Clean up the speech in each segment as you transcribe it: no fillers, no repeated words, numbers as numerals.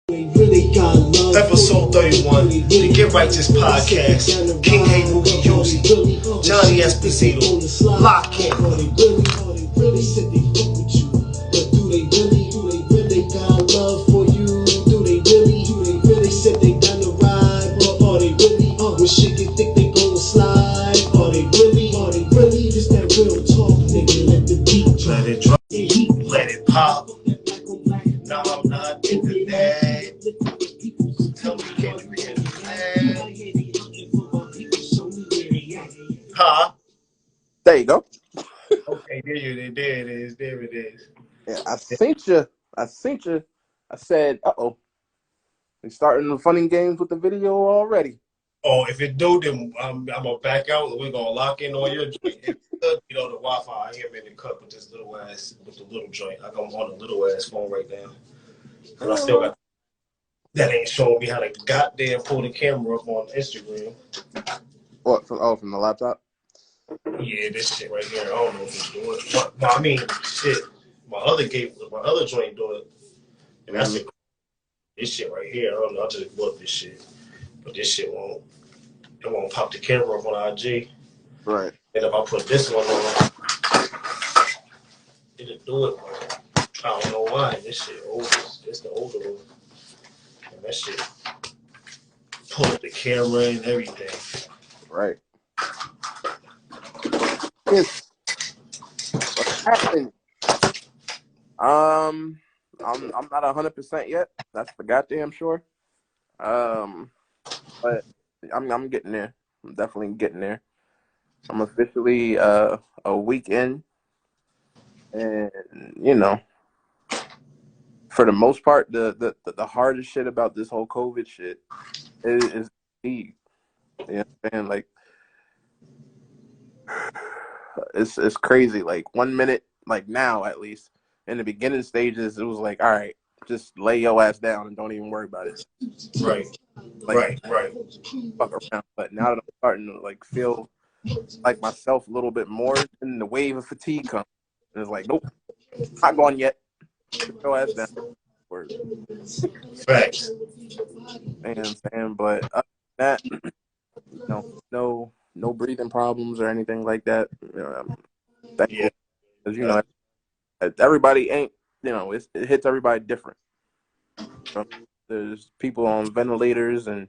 Episode 31, the Get Righteous Podcast. King Heru, Johnny Espizito, lock in. Shit get thick, they gon' slide. Are they really? Just that real talk, nigga. Let the beat drop. Let it drop. Let it pop. No, I'm not into that. Tell me, can you hear that? Huh? There you go. Okay, there it is. There it is. Yeah, I sent you. I said, "Uh-oh, we starting the funny games with the video already." Oh, if it do, then I'm gonna back out and we're gonna lock in on your joint. If it does, you know, the Wi-Fi, I am in the cut with this little ass, with the little joint. I got on a little ass phone right now. And I still got, that ain't showing me how to goddamn pull the camera up on Instagram. What? From the laptop? Yeah, this shit right here. I don't know if it's doing it. But I mean, shit. My other joint doing it. And that's it. This shit right here. I don't know. I just bought this shit. But this shit won't. It won't pop the camera up on IG. Right. And if I put this one on, it'll do it. Bro. I don't know why. This shit old. It's the older one. And that shit pull up the camera and everything. Right. What's happening? I'm not 100% yet. That's for goddamn sure. But I'm getting there. I'm definitely getting there. I'm officially a week in, and you know, for the most part, the hardest shit about this whole COVID shit is fatigue. You know what I'm saying? Like, it's crazy. Like 1 minute, like now at least, in the beginning stages, it was like, all right, just lay your ass down and don't even worry about it. Right. Like, Right. fuck around. But now that I'm starting to like feel like myself a little bit more, and the wave of fatigue comes, and it's like, nope, not gone yet. Put your ass down. Facts. And saying, but other than that, no breathing problems or anything like that. Thankfully, because everybody ain't, it hits everybody different. So there's people on ventilators and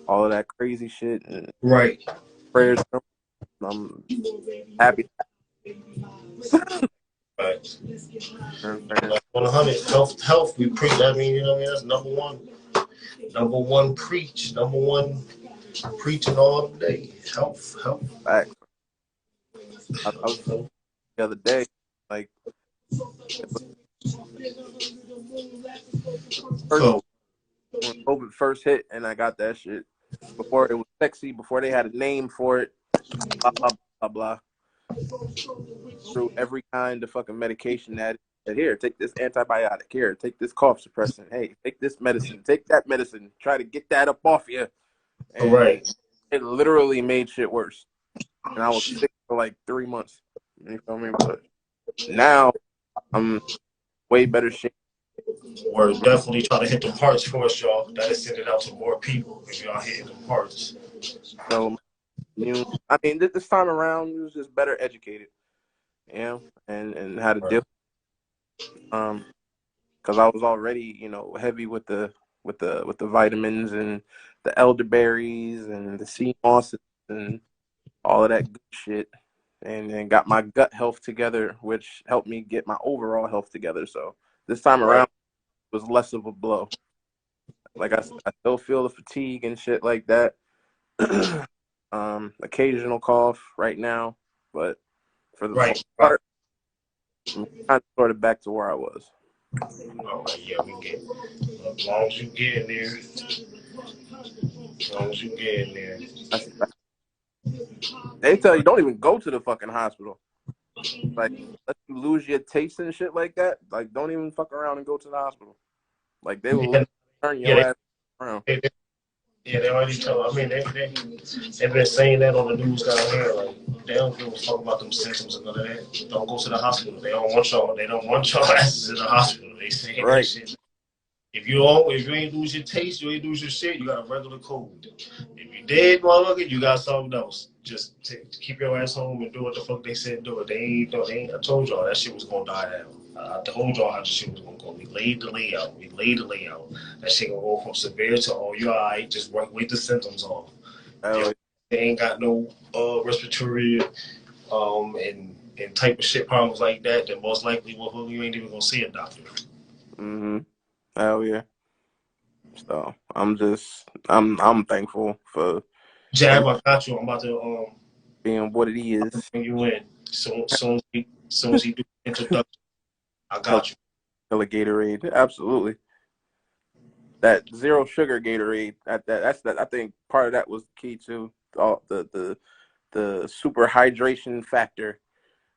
all of that crazy shit, and Right. prayers. I'm happy. Right. 100 health. We preach. I mean, you know what I mean? That's number one preach. Number one preaching all day. Health. Back. I was the other day, like, Cool. when COVID first hit, and I got that shit before it was sexy, before they had a name for it, blah blah blah blah. Through every kind of fucking medication that here, take this antibiotic. Here, take this cough suppressant. Hey, take this medicine. Take that medicine. Try to get that up off you. And Right. it literally made shit worse. And I was sick for like 3 months. You feel me? But now I'm way better shape. We're definitely trying to hit the parts for us, y'all. That is send it out to more people if y'all hitting the parts. So, I mean, this time around, it was just better educated, and how to deal. Because I was already, heavy with the vitamins and the elderberries and the sea mosses and all of that good shit, and got my gut health together, which helped me get my overall health together. So this time around was less of a blow. Like I still feel the fatigue and shit like that. Occasional cough right now, but for the most part, I'm kind of sort of back to where I was. Oh, yeah, we get. As long as you get in there. As long as you get in there. They tell you don't even go to the fucking hospital. Like, let you lose your taste and shit like that. Like, don't even fuck around and go to the hospital. Like, they will turn your ass around. They already tell. I mean, they've been saying that on the news down here. Like, they don't give a fuck about them symptoms and none of that. Don't go to the hospital. They don't want y'all. They don't want y'all asses in the hospital. They saying that shit. If you ain't lose your taste, you ain't lose your shit, you got a regular code. If you did, motherfucker, you got something else. Just keep your ass home and do what the fuck they said do it. They ain't. I told y'all that shit was gonna die down. I told y'all how the shit was gonna go. We laid the layout. That shit gonna go from severe to you alright. Just wait the symptoms off. Hell They ain't got no respiratory and type of shit problems like that. Then most likely, you ain't even gonna see a doctor. Mm-hmm. Hell yeah. So I'm thankful for Jab, I everything got you. I'm about to being what it is. bring you in. Soon as he do the introduction, I got you. Hella Gatorade. Absolutely. That zero sugar Gatorade. That's I think part of that was key to all the super hydration factor.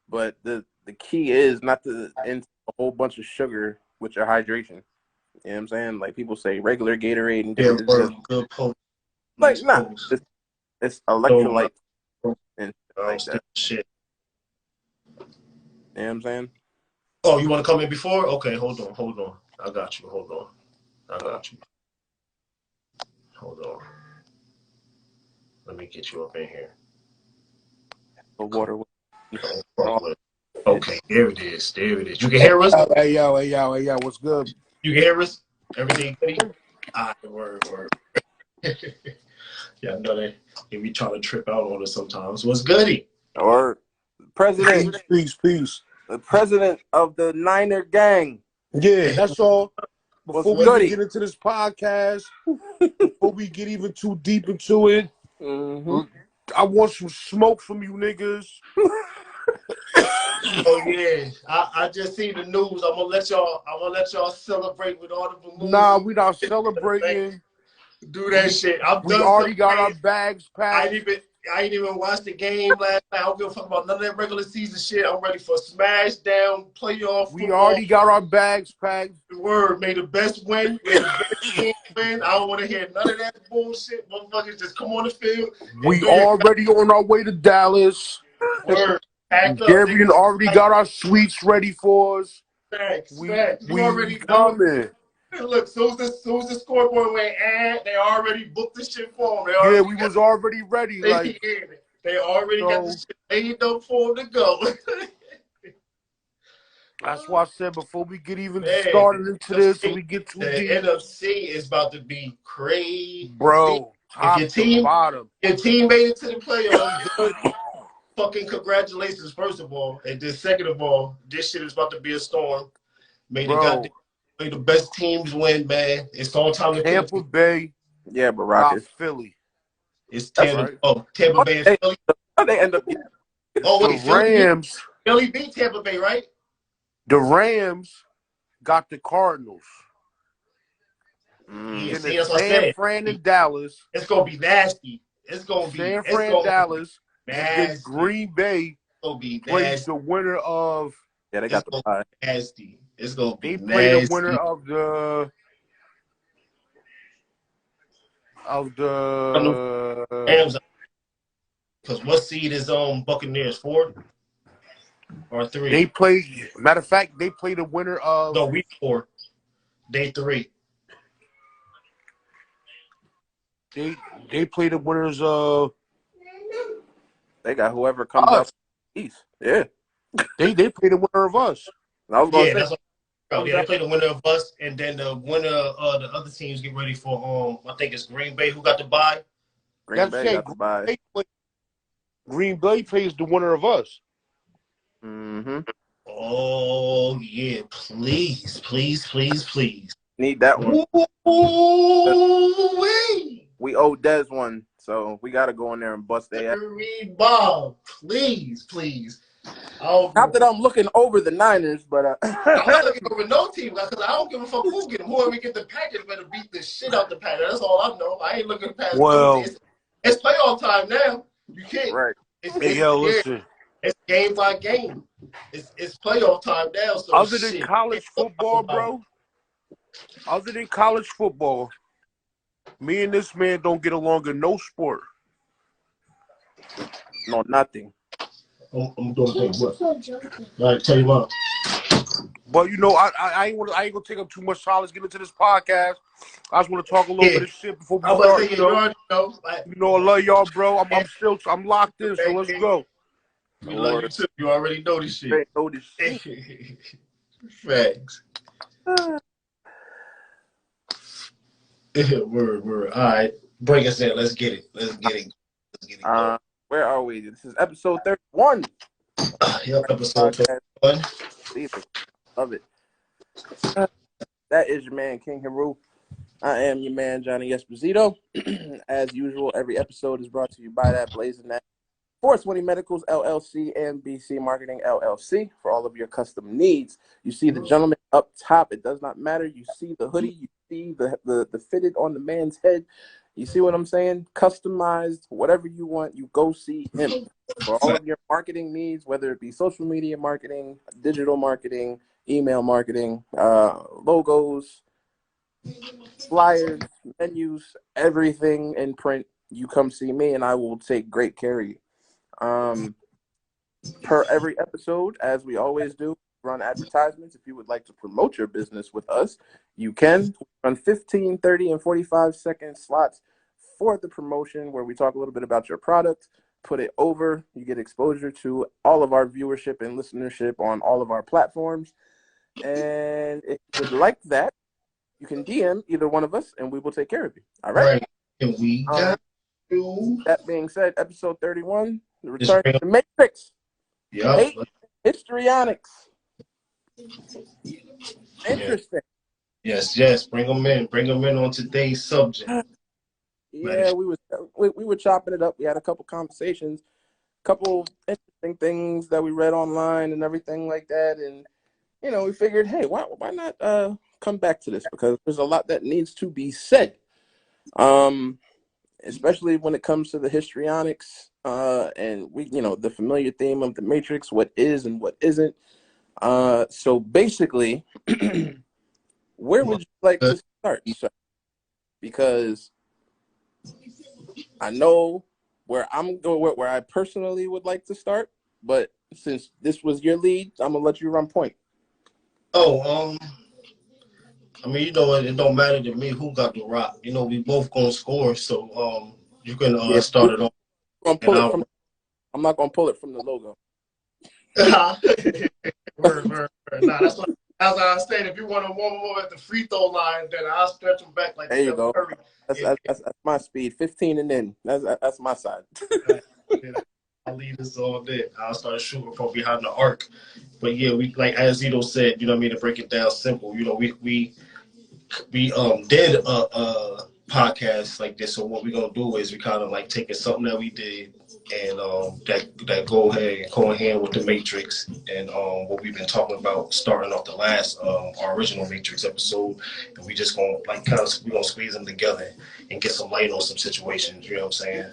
But the key is not to intake a whole bunch of sugar with your hydration. You know what I'm saying? Like people say regular Gatorade and Yeah, it's just good post. like Nice nah. post. It's So, electrolyte and I don't like stick that. shit. You know what I'm saying? Oh, you want to come in before? Okay, hold on. I got you. Hold on. I got you. Hold on. Let me get you up in here. The water with Don't fuck all with it. it. Okay, there it is. You can hear us? Hey, yo, what's good? You can hear us? Everything good? Word. Yeah, I know they be trying to trip out on us sometimes. What's goody? Or president, Peace. the president of the Niner gang. Yeah, that's all. What's Before we even goody? get into this podcast, before we get even too deep into it, Mm-hmm. I want some smoke from you niggas. Oh yeah, I just see the news. I'm gonna let y'all celebrate with all the Nah, balloons. we not celebrating. Do that shit. I'm We done already got our celebrating. bags I packed. ain't even watched the game last night. I don't give a fuck about none of that regular season shit. I'm ready for smash down playoff We football. already got our bags packed. The word. May the best win. May the best team win. I don't want to hear none of that bullshit. Motherfuckers just come on the field and We do your already on our way to Dallas. word. Pack up, nigga. Darian already got our suites ready for us. Facts. You We already know. coming. Look, soon as the scoreboard went, they already booked the shit for them. They Yeah, already we was already ready. Like, they already got the so shit laid up for them to go. that's why I said before we get even Man, started into this and we get the too deep, NFC is about to be crazy. bro, If top to bottom. your team made it to the playoffs, good. Fucking congratulations, first of all, and then second of all, this shit is about to be a storm. May Bro, the best teams win, man. It's all time to pick. Tampa Bay Yeah, but got Rockets. Philly, It's That's right? Tampa Bay and they, Philly. they end up getting Oh The wait, Rams, Philly beat Tampa Bay, right? the Rams got the Cardinals. Yeah, Then see, the that's what I San said. Fran and Dallas, It's gonna be nasty. San It's Fran, gonna be Dallas, and then nasty. It's Green Bay gonna be plays nasty. the winner of yeah, they It's got the gonna bye. be nasty. It's gonna be they play the winner nasty. of I know the Rams, because what seed is Buccaneers 4 or 3? they play. Matter of fact, they play the winner of No, week 4, day 3. they they play the winners of They got whoever comes out us. east. Yeah, They play the winner of us. I was gonna Yeah, say that's what. Oh, comes yeah, they out play the winner of us, and then the winner of the other teams get ready for I think it's Green Bay who got the bye. Green That's Bay saying got the bye. Green Bay plays the winner of us. Mm-hmm. Oh yeah, please. Need that one. Ooh-wee. We owe Des one, so we got to go in there and bust their ass. Bob, please. I don't give Not a that fuck. I'm looking over the Niners, but I'm not looking over no team because I don't give a fuck who get them. Whoever get the Packers better beat the shit out the Packers. That's all I know. I ain't looking past them. Well, It's playoff time now. You can't. right. hey yo, listen. It's game by game. It's playoff time now. So Other than shit. college football, bro. Other than college football, me and this man don't get along in no sport. No, nothing. I'm doing things. What? All right, tell you what. But I ain't gonna take up too much time. Let's get into this podcast. I just want to talk a little bit of shit before we I was start. saying, you already know. I love y'all, bro. I'm locked in, so let's go. We love you too. You already know this shit. Know this shit. Facts. Word. All right, bring us in. Let's get it. Where are we? This is episode 31. Yep, episode 31. Love it. That is your man, King Heru. I am your man, Johnny Espizito. As usual, every episode is brought to you by that Blazing That 420 Medicals LLC and BC Marketing LLC for all of your custom needs. You see the gentleman up top. It does not matter. You see the hoodie. You see the fitted on the man's head. You see what I'm saying? Customized, whatever you want, you go see him. For all of your marketing needs, whether it be social media marketing, digital marketing, email marketing, logos, flyers, menus, everything in print, you come see me and I will take great care of you. Per every episode, as we always do, run advertisements. If you would like to promote your business with us, you can run 15, 30, and 45-second slots for the promotion where we talk a little bit about your product, put it over, you get exposure to all of our viewership and listenership on all of our platforms. And if you would like that, you can DM either one of us and we will take care of you. All right. And we got you. That being said, episode 31, the return to the Matrix. Yep. Histrionics. Interesting. Yes. Bring them in on today's subject. Yeah, we were chopping it up. We had a couple conversations, couple interesting things that we read online and everything like that. And we figured, hey, why not come back to this, because there's a lot that needs to be said. Especially when it comes to the histrionics, and the familiar theme of the Matrix, what is and what isn't. So basically, where would you like to start, sir? Because I know where I'm going, where I personally would like to start, but since this was your lead, I'm gonna let you run point. I mean, it don't matter to me who got the rock. We both gonna score, so you can start it off. I'm not gonna pull it from the logo. Word. Nah, that's what I was saying. If you want to warm them up at the free throw line, then I'll stretch them back like there you go. That's my speed. 15 and in. That's my side. I'll leave this all there. I'll start shooting from behind the arc. But yeah, we, like as Zito said, to break it down simple. We did a podcast like this. So what we're gonna do is we kind of like taking something that we did and that go in hand with the Matrix and what we've been talking about starting off the last our original Matrix episode, and we just gonna we're gonna squeeze them together and get some light on some situations. You know what I'm saying?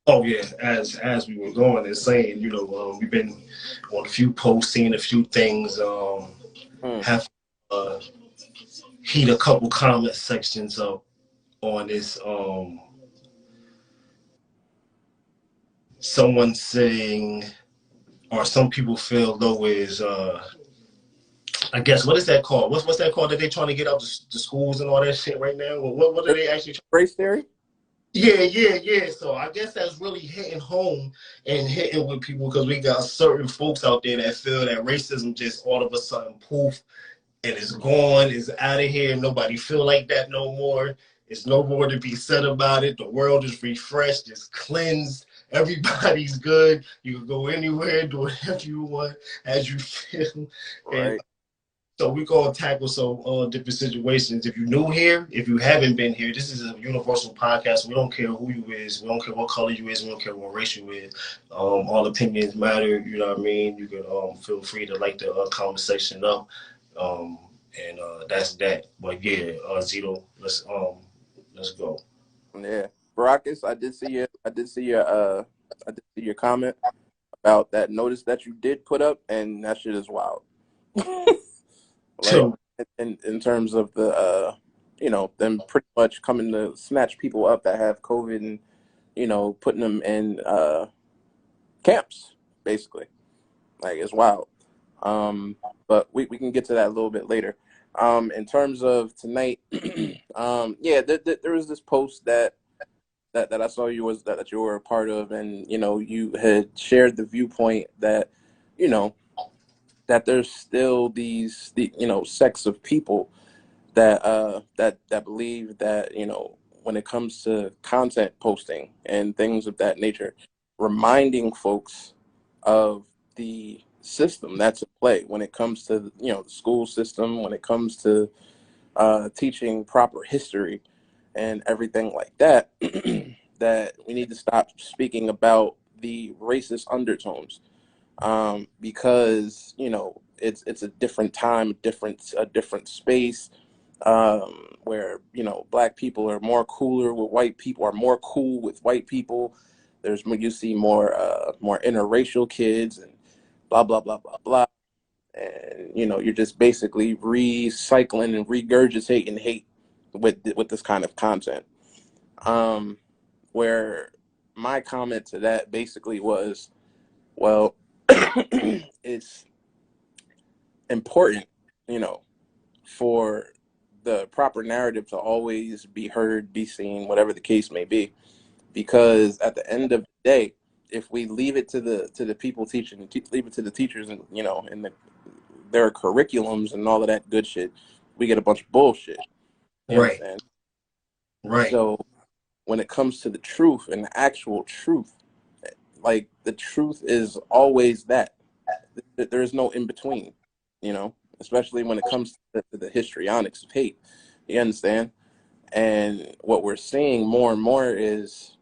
Oh yeah, as we were going and saying, we've been on a few posts, seeing a few things, have heat a couple comment sections up on this. Someone saying, or some people feel though is, I guess, what is that called? What's that called that they trying to get out the schools and all that shit right now? Well, what are they actually? Race theory. Yeah. So I guess that's really hitting home and hitting with people because we got certain folks out there that feel that racism just all of a sudden poof and it's gone, it's out of here. Nobody feel like that no more. There's no more to be said about it. The world is refreshed, it's cleansed. Everybody's good. You can go anywhere, do whatever you want as you feel. Right. And so we're going to tackle some different situations. If you're new here, if you haven't been here, this is a universal podcast. We don't care who you is. We don't care what color you is. We don't care what race you is. All opinions matter. You know what I mean? You can feel free to like the conversation up. And that's that. But yeah, Zito, let's go. Yeah. Baracus, I did see your comment about that notice that you did put up, and that shit is wild. Like, in terms of the them pretty much coming to snatch people up that have COVID and putting them in camps basically. Like, it's wild. But we can get to that a little bit later. In terms of tonight, yeah, there was this post that I saw that you were a part of, and you had shared the viewpoint that you know that there's still the sects of people that believe that when it comes to content posting and things of that nature, reminding folks of the system that's at play when it comes to the school system, when it comes to teaching proper history and everything like that, that we need to stop speaking about the racist undertones, because it's a different time, a different space, where black people are more cooler with white people, are more cool with white people. You see more interracial kids and blah blah blah blah blah, and you're just basically recycling and regurgitating hate with this kind of content. Where my comment to that basically was, well, it's important, for the proper narrative to always be heard, be seen, whatever the case may be, because at the end of the day, if we leave it to the people teaching, leave it to the teachers, and and their curriculums and all of that good shit, we get a bunch of bullshit. You Right. understand? Right. So when it comes to the truth and the actual truth, like, the truth is always that. There is no in between, especially when it comes to the histrionics of hate. You understand? And what we're seeing more and more is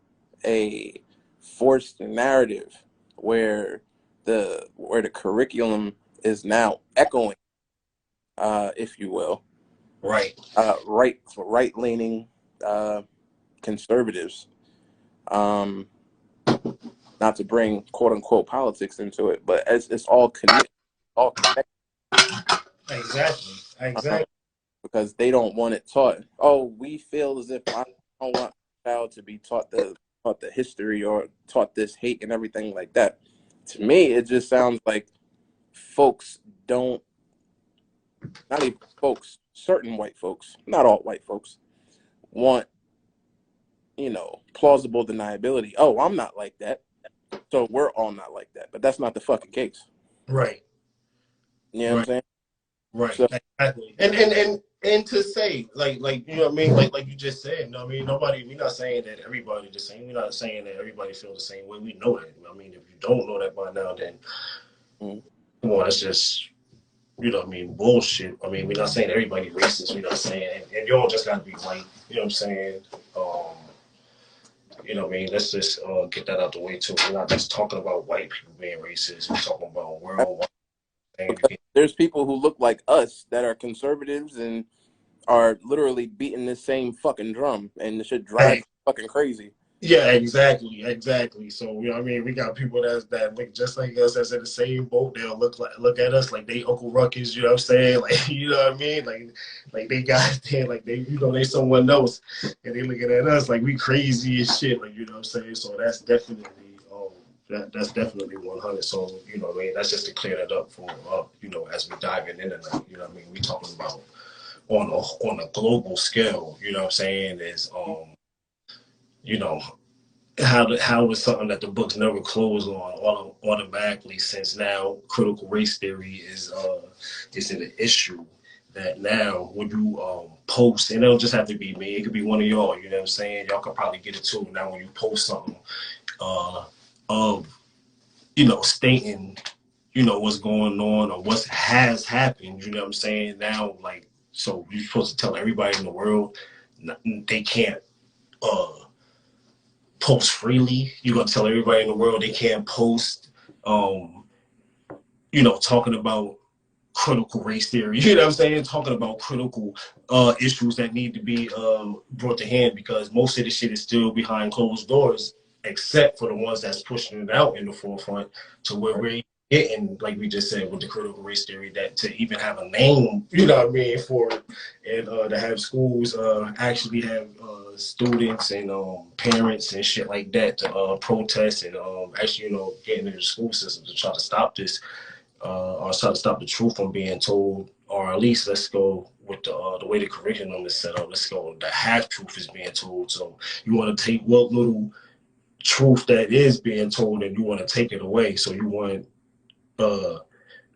a forced narrative where the curriculum is now echoing, if you will, Right. right leaning conservatives. Not to bring quote unquote politics into it, but it's all connected. All connected. Exactly. Uh, because they don't want it taught. Oh, we feel as if I don't want my child to be taught the history or taught this hate and everything like that. To me, it just sounds like folks don't, not even folks, certain white folks, not all white folks, want, plausible deniability. Oh, I'm not like that, so we're all not like that. But that's not the fucking case. Right. You know what I'm Right. saying? Right. So, Exactly. And to say, like you know what I mean, like you just said, you know what I mean, we're not saying that everybody the same. We're not saying that everybody feels the same way. We know that. I mean, if you don't know that by now, then come on, that's just, you know what I mean, bullshit. I mean, we're not saying everybody racist. We're not saying, and you don't just gotta be white. You know what I'm saying? You know what I mean? Let's just get that out the way too. We're not just talking about white people being racist. We're talking about worldwide. because there's people who look like us that are conservatives and are literally beating the same fucking drum, and the shit drives me fucking crazy. Yeah, exactly. So, you know what I mean, we got people that look just like us, that's in the same boat. They'll look at us like they Uncle Ruckus. You know what I'm saying? Like, you know what I mean? Like they got there, like they someone else, and they looking at us like we crazy as shit. Like, you know what I'm saying? So that's definitely that's definitely 100. So, you know what I mean? That's just to clear that up for as we dive in tonight. You know what I mean? We talking about on a global scale. You know what I'm saying? Is you know, how is something that the books never close on automatically, since now critical race theory is an issue that now when you post, and it don't just have to be me, it could be one of y'all, you know what I'm saying? Y'all could probably get it too. Now when you post something of stating, what's going on or what has happened, you know what I'm saying? Now, like, so you're supposed to tell everybody in the world they can't uh post freely. You're gonna tell everybody in the world they can't post, talking about critical race theory. You know what I'm saying? Talking about critical issues that need to be brought to hand, because most of the shit is still behind closed doors, except for the ones that's pushing it out in the forefront to where we're getting, like we just said, with the critical race theory, that to even have a name, you know what I mean, for it, and to have schools actually have students and parents and shit like that to protest and actually, get into the school system to try to stop this. or stop the truth from being told, or at least let's go with the way the curriculum is set up. Let's go. The half truth is being told. So you want to take what little truth that is being told, and you want to take it away. So you want uh,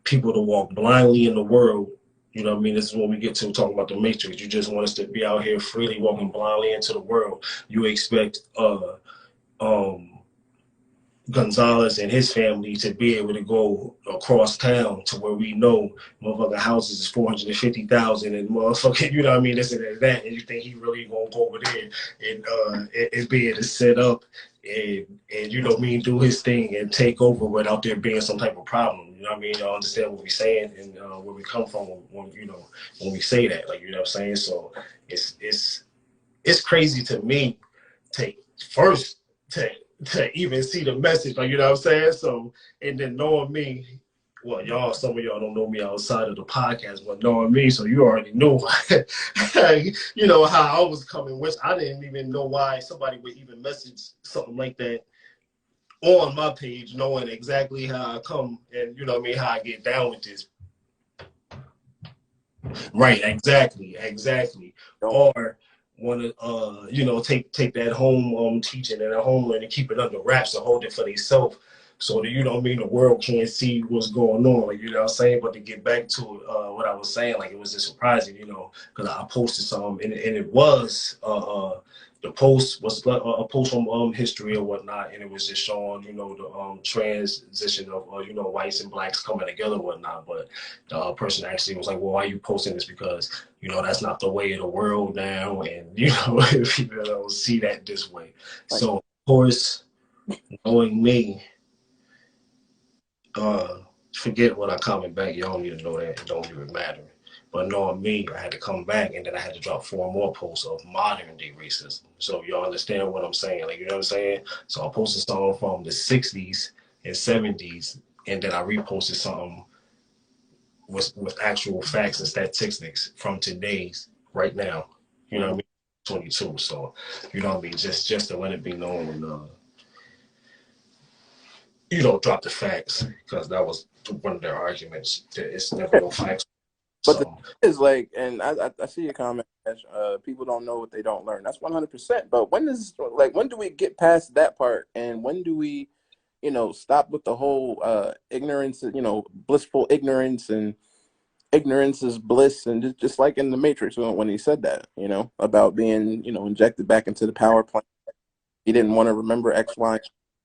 people to walk blindly in the world. You know what I mean? This is when we get to talking about the matrix. You just want us to be out here freely walking blindly into the world. You expect um Gonzalez and his family to be able to go across town to where we know motherfucking houses is 450,000 and motherfucking, you know what I mean, this and that, and you think he really gonna go over there and be able to set up and you know what I mean, do his thing and take over without there being some type of problem. You know what I mean? I understand what we're saying and where we come from when you know when we say that, like, you know what I'm saying. So it's crazy to me to first to even see the message, like, you know what I'm saying? So, and then knowing me, well, some of y'all don't know me outside of the podcast, but knowing me, so you already knew, you know, how I was coming, which I didn't even know why somebody would even message something like that on my page, knowing exactly how I come and, you know what I mean, how I get down with this. Right, exactly. Or want to you know, take that home teaching and that home learning, keep it under wraps and hold it for themselves, so that, you know what I mean, the world can't see what's going on, like, you know what I'm saying. But to get back to what I was saying, like, it was just surprising, you know, because I posted some and it was the post was a post from history or whatnot, and it was just showing, you know, the transition of you know, whites and blacks coming together and whatnot. But the person actually was like, well, why are you posting this? Because, you know, that's not the way of the world now, and, you know, people don't see that this way. So of course, knowing me, forget what I comment back. Y'all don't need to know that. It don't even matter. But knowing me, I had to come back, and then I had to drop 4 more posts of modern day racism. So y'all understand what I'm saying? Like, you know what I'm saying? So I posted something from the 60s and 70s, and then I reposted something with actual facts and statistics from today's right now. You know what I mean? 22. So, you know what I mean? Just to let it be known, and you know, drop the facts, because that was one of their arguments. That it's never no facts. But the So thing is, like, and I see your comment, people don't know what they don't learn. That's 100%. But when do we get past that part? And when do we, you know, stop with the whole ignorance, you know, blissful ignorance, and ignorance is bliss, and just like in the Matrix when he said that, you know, about being, you know, injected back into the power plant. He didn't want to remember X, Y,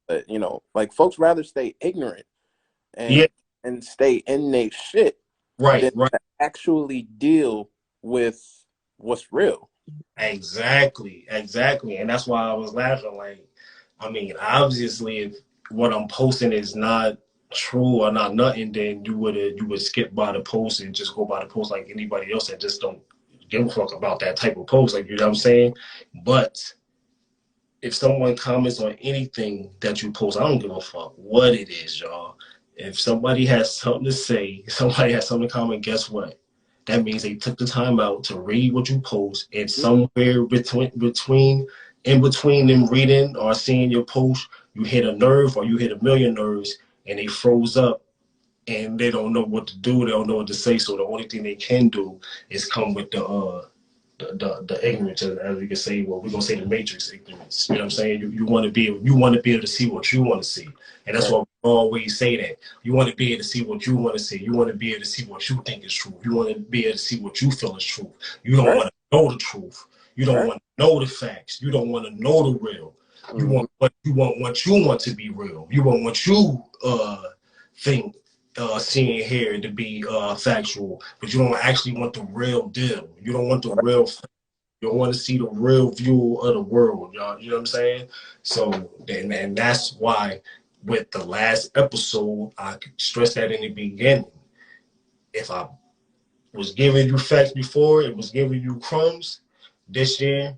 but, you know, like, folks rather stay ignorant yeah, and stay in their shit right, than to actually deal with what's real. exactly, and that's why I was laughing. Like, I mean, obviously, if what I'm posting is not true or not nothing, then you would skip by the post and just go by the post like anybody else that just don't give a fuck about that type of post. Like, you know what I'm saying? But if someone comments on anything that you post, I don't give a fuck what it is, y'all. If somebody has something to say, somebody has something to comment, guess what? That means they took the time out to read what you post, and somewhere in between them reading or seeing your post, you hit a nerve or you hit a million nerves, and they froze up and they don't know what to do. They don't know what to say. So the only thing they can do is come with the ignorance, as we can say. Well, we're gonna say the matrix ignorance. You know what I'm saying? You want to be able to see what you want to see, and that's why we always say that. You want to be able to see what you want to see. You want to be able to see what you think is true. You want to be able to see what you feel is true. You don't want to know the truth. You don't want to know the facts. You don't want to know the real. You want what you want to be real. You want what you think seeing here to be factual, but you don't actually want the real deal. You don't want the real. You don't want to see the real view of the world, y'all. You know what I'm saying? So, and that's why with the last episode, I stressed that in the beginning. If I was giving you facts before, it was giving you crumbs. This year,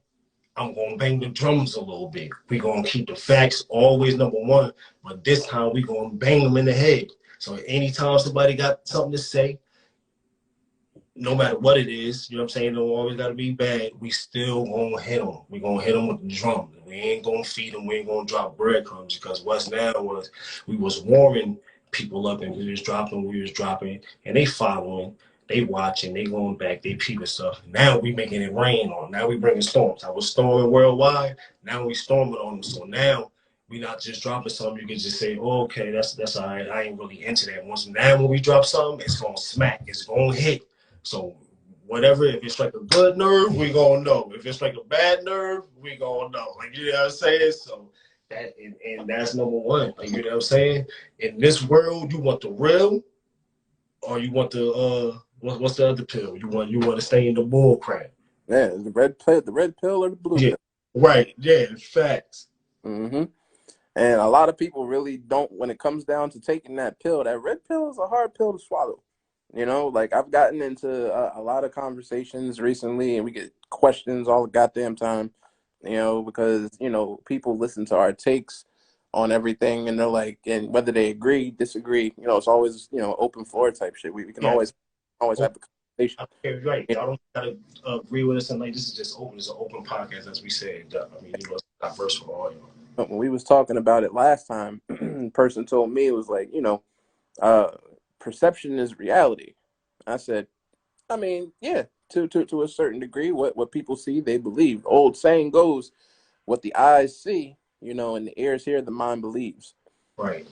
I'm gonna bang the drums a little bit. We're gonna keep the facts always number one, but this time we're gonna bang them in the head. So anytime somebody got something to say, no matter what it is, you know what I'm saying, it don't always gotta be bad, we still gonna hit them. We gonna hit them with the drum. We ain't gonna feed them, we ain't gonna drop breadcrumbs, because what's now was we was warning people up and we was dropping, and they following, they watching, they going back, they peeping stuff. Now we making it rain on. Now we bringing storms. I was storming worldwide. Now we storming on them. So now we not just dropping something. You can just say, oh, okay, that's all right. I ain't really into that. Once now when we drop something, it's gonna smack. It's gonna hit. So whatever, if it's like a good nerve, we gonna know. If it's like a bad nerve, we gonna know. Like, you know what I'm saying? So that and that's number one. Like, you know what I'm saying? In this world, you want the real, or you want the what's the other pill? You want to stay in the bull crap. Yeah, the red pill or the blue Yeah, pill. right. Yeah, facts. Mm-hmm. And a lot of people really don't, when it comes down to taking that pill, that red pill is a hard pill to swallow. You know, like I've gotten into a lot of conversations recently and we get questions all the goddamn time, you know, because, you know, people listen to our takes on everything and they're like, and whether they agree, disagree, you know, it's always, you know, open floor type shit. We can Yeah. always have the conversation. Okay, right. Y'all don't gotta agree with us, and like this is just open. It's an open podcast, as we said. I mean, it's diverse for all y'all. But when we was talking about it last time, the person told me, it was like, you know, perception is reality. I said, I mean, yeah, to a certain degree, what people see, they believe. Old saying goes, what the eyes see, you know, and the ears hear, the mind believes. Right.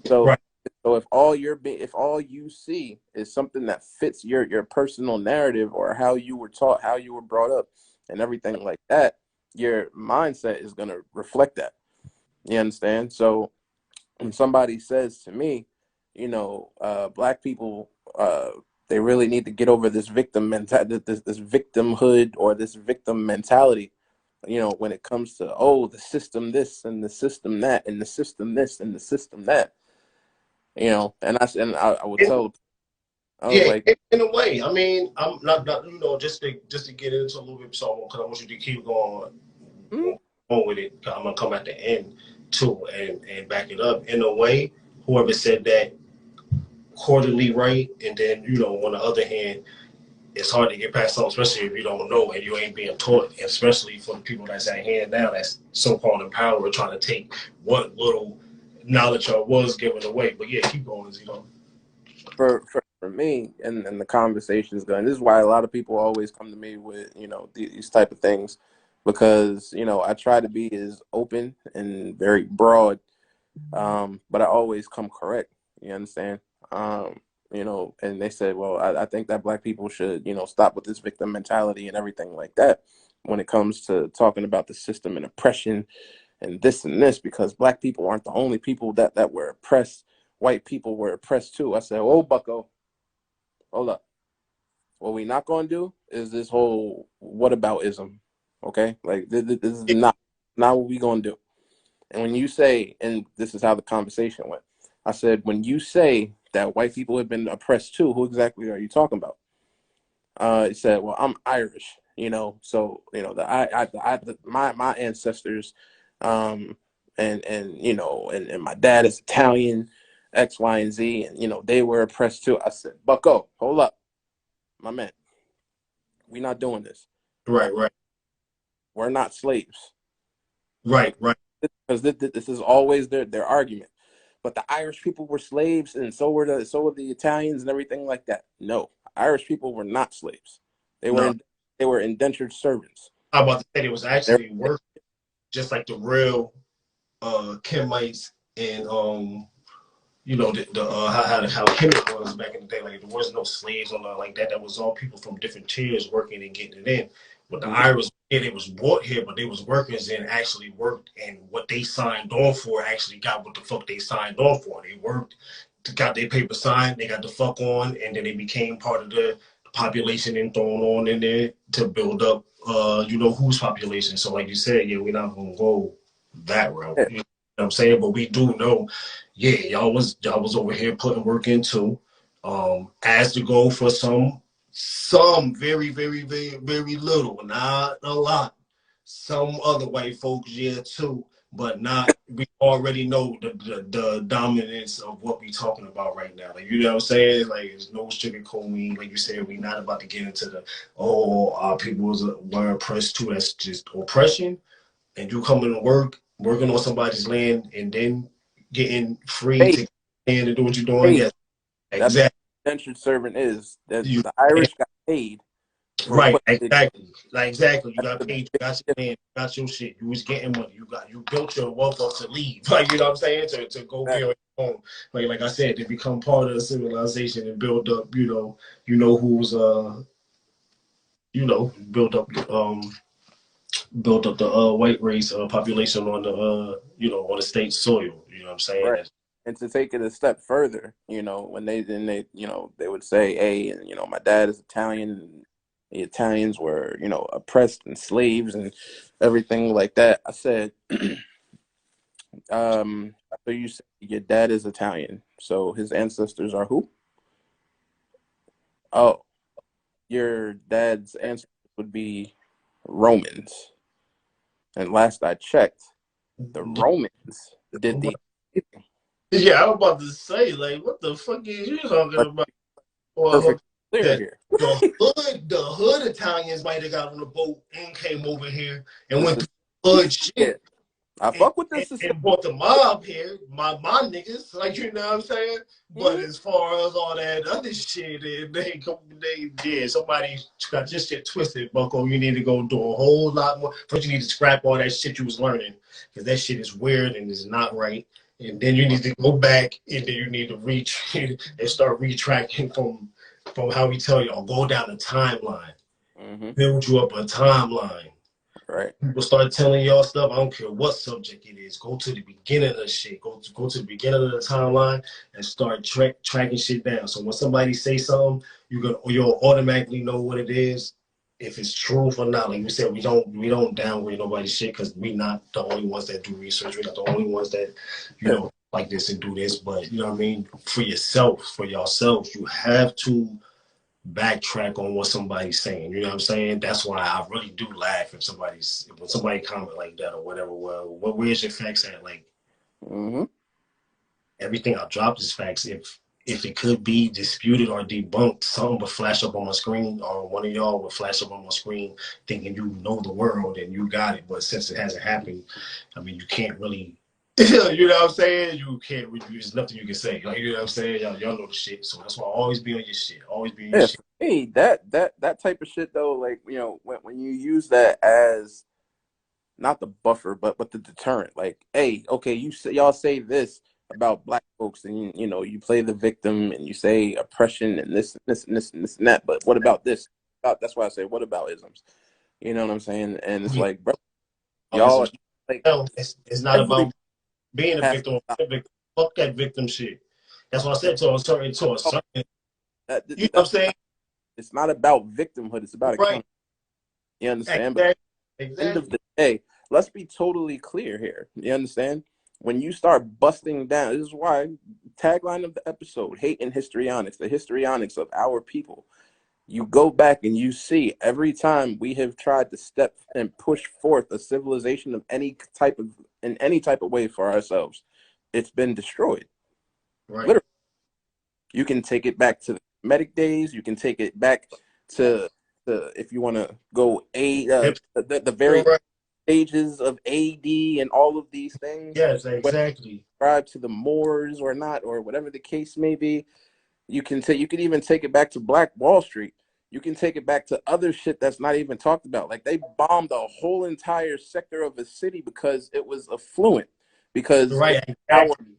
So, Right. so if all you see is something that fits your personal narrative or how you were taught, how you were brought up, and everything like that, your mindset is gonna reflect that. You understand? So when somebody says to me, you know, black people, they really need to get over this this victimhood or this victim mentality. You know, when it comes to the system this and the system that and the system this and the system that. You know, and I would tell, I was Yeah, like, in a way. I mean, I'm not just to get into a little bit, so because I want you to keep going mm, on with it. I'm gonna come at the end too and back it up. In a way, whoever said that quarterly right, and then on the other hand, it's hard to get past something, especially if you don't know and you ain't being taught, especially for the people that's at hand now that's so-called in power trying to take what little knowledge or was given away. But yeah, keep going, Zito. for me and the conversations going. This is why a lot of people always come to me with these type of things, because I try to be as open and very broad, but I always come correct. You understand? And they said, well, I think that black people should stop with this victim mentality and everything like that when it comes to talking about the system and oppression and this, because black people aren't the only people that were oppressed. White people were oppressed too. I said, oh, bucko, hold up. What we not going to do is this whole whataboutism, okay? Like, this is not what we going to do. And when you say, and this is how the conversation went, I said, when you say that white people have been oppressed too, who exactly are you talking about? He said, well, I'm Irish, so my ancestors, and my dad is Italian, X, Y, and Z, and they were oppressed too. I said, bucko, hold up, my man, we not doing this. Right, right. We're not slaves. Right, right. Because this is always their argument. But the Irish people were slaves, and so were the Italians and everything like that. No, Irish people were not slaves. They No, were indentured servants. I'm about to say it was They're, actually work, just like the real Kemites and how Kemet was back in the day. Like there was no slaves or nothing like that. That was all people from different tiers working and getting it in. But the Irish, yeah, they was brought here, but they was workers and actually worked, and what they signed on for actually got what the fuck they signed on for. They worked, got their paper signed, they got the fuck on, and then they became part of the population and thrown on in there to build up, whose population. So like you said, yeah, we're not gonna go that route. You know what I'm saying? But we do know, yeah, y'all was over here putting work into, as to go for some very, very, very, very little, not a lot. Some other white folks, yeah, too, but not. We already know the dominance of what we talking about right now. Like, you know what I'm saying? Like, there's no sugarcoating. Like you said, we not about to get into our people were oppressed too. That's just oppression. And you coming to work, working on somebody's land, and then getting free hey, to and do what you're doing. Hey, Yes, that's exactly. what indentured servant is. That You the Irish got paid for right, what exactly. Like exactly. You that's got the paid, you big got your difference. land, you got your shit, you was getting money, you built your wealth up to leave. Like you know what I'm saying? To go be on your own. Like I said, to become part of the civilization and build up, who's built up the white race population on the on the state soil. You know what I'm saying? Right. And to take it a step further, when they would say, hey, and my dad is Italian, and the Italians were, oppressed and slaves and everything like that. I said, so you say your dad is Italian, so his ancestors are who? Oh, your dad's ancestors would be Romans. And last I checked, the Romans did the Yeah, I was about to say, like, what the fuck is you talking but about? Well, perfect clear that here. the hood Italians might have got on the boat and came over here and This went is through hood yeah. shit I and, fuck with this system. and brought the mob here, my niggas, like you know what I'm saying. But Mhm. as far as all that other shit, somebody got this shit twisted, Bucko. You need to go do a whole lot more. First, you need to scrap all that shit you was learning because that shit is weird and is not right. And then you need to go back and then you need to reach and start retracking from how we tell you, or go down the timeline, Mm-hmm. build you up a timeline. Right. People start telling y'all stuff. I don't care what subject it is. Go to the beginning of the shit. Go to the beginning of the timeline and start tracking shit down. So when somebody say something, you'll automatically know what it is, if it's truth or not. Like we said, we don't downgrade nobody's shit because we not the only ones that do research. We're not the only ones that like this and do this. But you know what I mean. For yourself, for yourselves, you have to backtrack on what somebody's saying. You know what I'm saying? That's why I really do laugh if when somebody comment like that or whatever. Well, where's your facts at? Like Mm-hmm. everything I dropped is facts. If it could be disputed or debunked, something would flash up on my screen, or one of y'all would flash up on my screen, thinking you know the world and you got it. But since it hasn't happened, I mean, you can't really. You know what I'm saying? You can't. There's nothing you can say. Like you know what I'm saying? Y'all know the shit. So that's why always be on your shit. Always be on your Yeah. shit. Hey, that type of shit though, like when you use that as not the buffer, but the deterrent. Like, hey, okay, y'all say this about black folks, and you play the victim, and you say oppression and this and this and this and this and that. But what about this? That's why I say, what about isms? You know what I'm saying? And it's like, bro, y'all like It's not every about being a has victim. Fuck that victim shit. That's what I said to a certain. that, You know what I'm that's saying? it's not about victimhood. It's about Right. accountability. You understand? But Exactly. at the end of Exactly. the day, let's be totally clear here. You understand? When you start busting down, this is why tagline of the episode: hate and histrionics, the histrionics of our people. You go back and you see every time we have tried to step and push forth a civilization of any type of in any type of way for ourselves, it's been destroyed. Right. Literally, you can take it back to the Medic days. You can take it back to the if you want to go the very Right. stages of AD and all of these things. Yes, exactly. Subscribe to the Moors or not, or whatever the case may be. You can even take it back to Black Wall Street. You can take it back to other shit that's not even talked about. Like they bombed a whole entire sector of a city because it was affluent, because it Right. was our Exactly.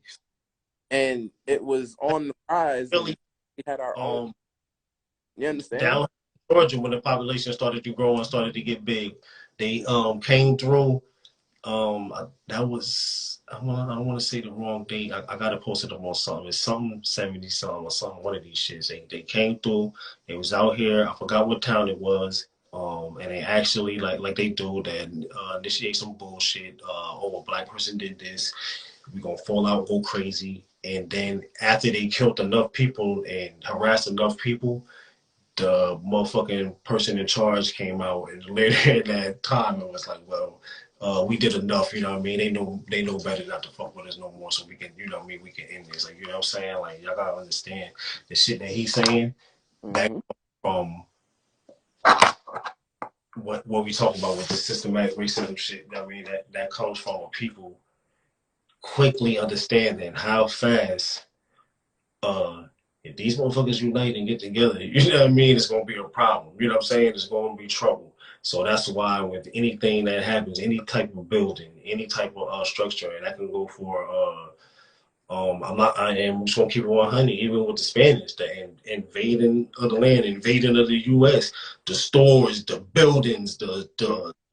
and it was on the rise, and Really, we had our own. You understand? down in Georgia when the population started to grow and started to get big, they came through. That was I don't want to say the wrong date. I gotta post it up on something. It's something 70 something or something. One of these shits. They came through. They was out here. I forgot what town it was. And they actually like they do that initiate some bullshit. A black person did this. We gonna fall out, go crazy. And then after they killed enough people and harassed enough people, the motherfucking person in charge came out and later in that time it was like, well, we did enough, you know what I mean? They know better not to fuck with us no more, so we can, you know what I mean, we can end this. Like, you know what I'm saying? Like y'all gotta understand the shit that he's saying that Mm-hmm. from what we talk about with the systematic racism shit. I mean that comes from people quickly understanding how fast if these motherfuckers unite and get together, you know what I mean, it's gonna be a problem. You know what I'm saying? It's gonna be trouble. So that's why with anything that happens, any type of building, any type of structure, and that can go for I am just gonna keep it 100, even with the Spanish, the invading of the land, invading of the U.S., the stores, the buildings, the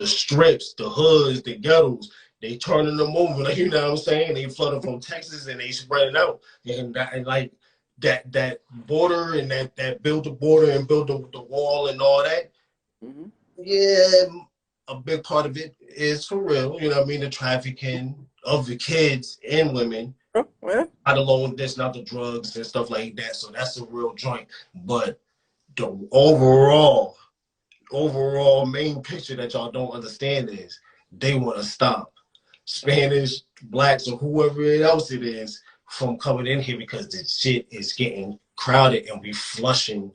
strips, the hoods, the ghettos, they turning them over, like, you know what I'm saying? They flooding from Texas and they spread it out, and like that border and that build the border and build the wall and all that. Mm-hmm. Yeah, a big part of it is for real. You know what I mean? The trafficking of the kids and women. Oh, yeah. Not alone this, not the drugs and stuff like that. So that's a real joint. But the overall main picture that y'all don't understand is they want to stop Spanish, blacks, or whoever else it is from coming in here because the shit is getting crowded and we flushing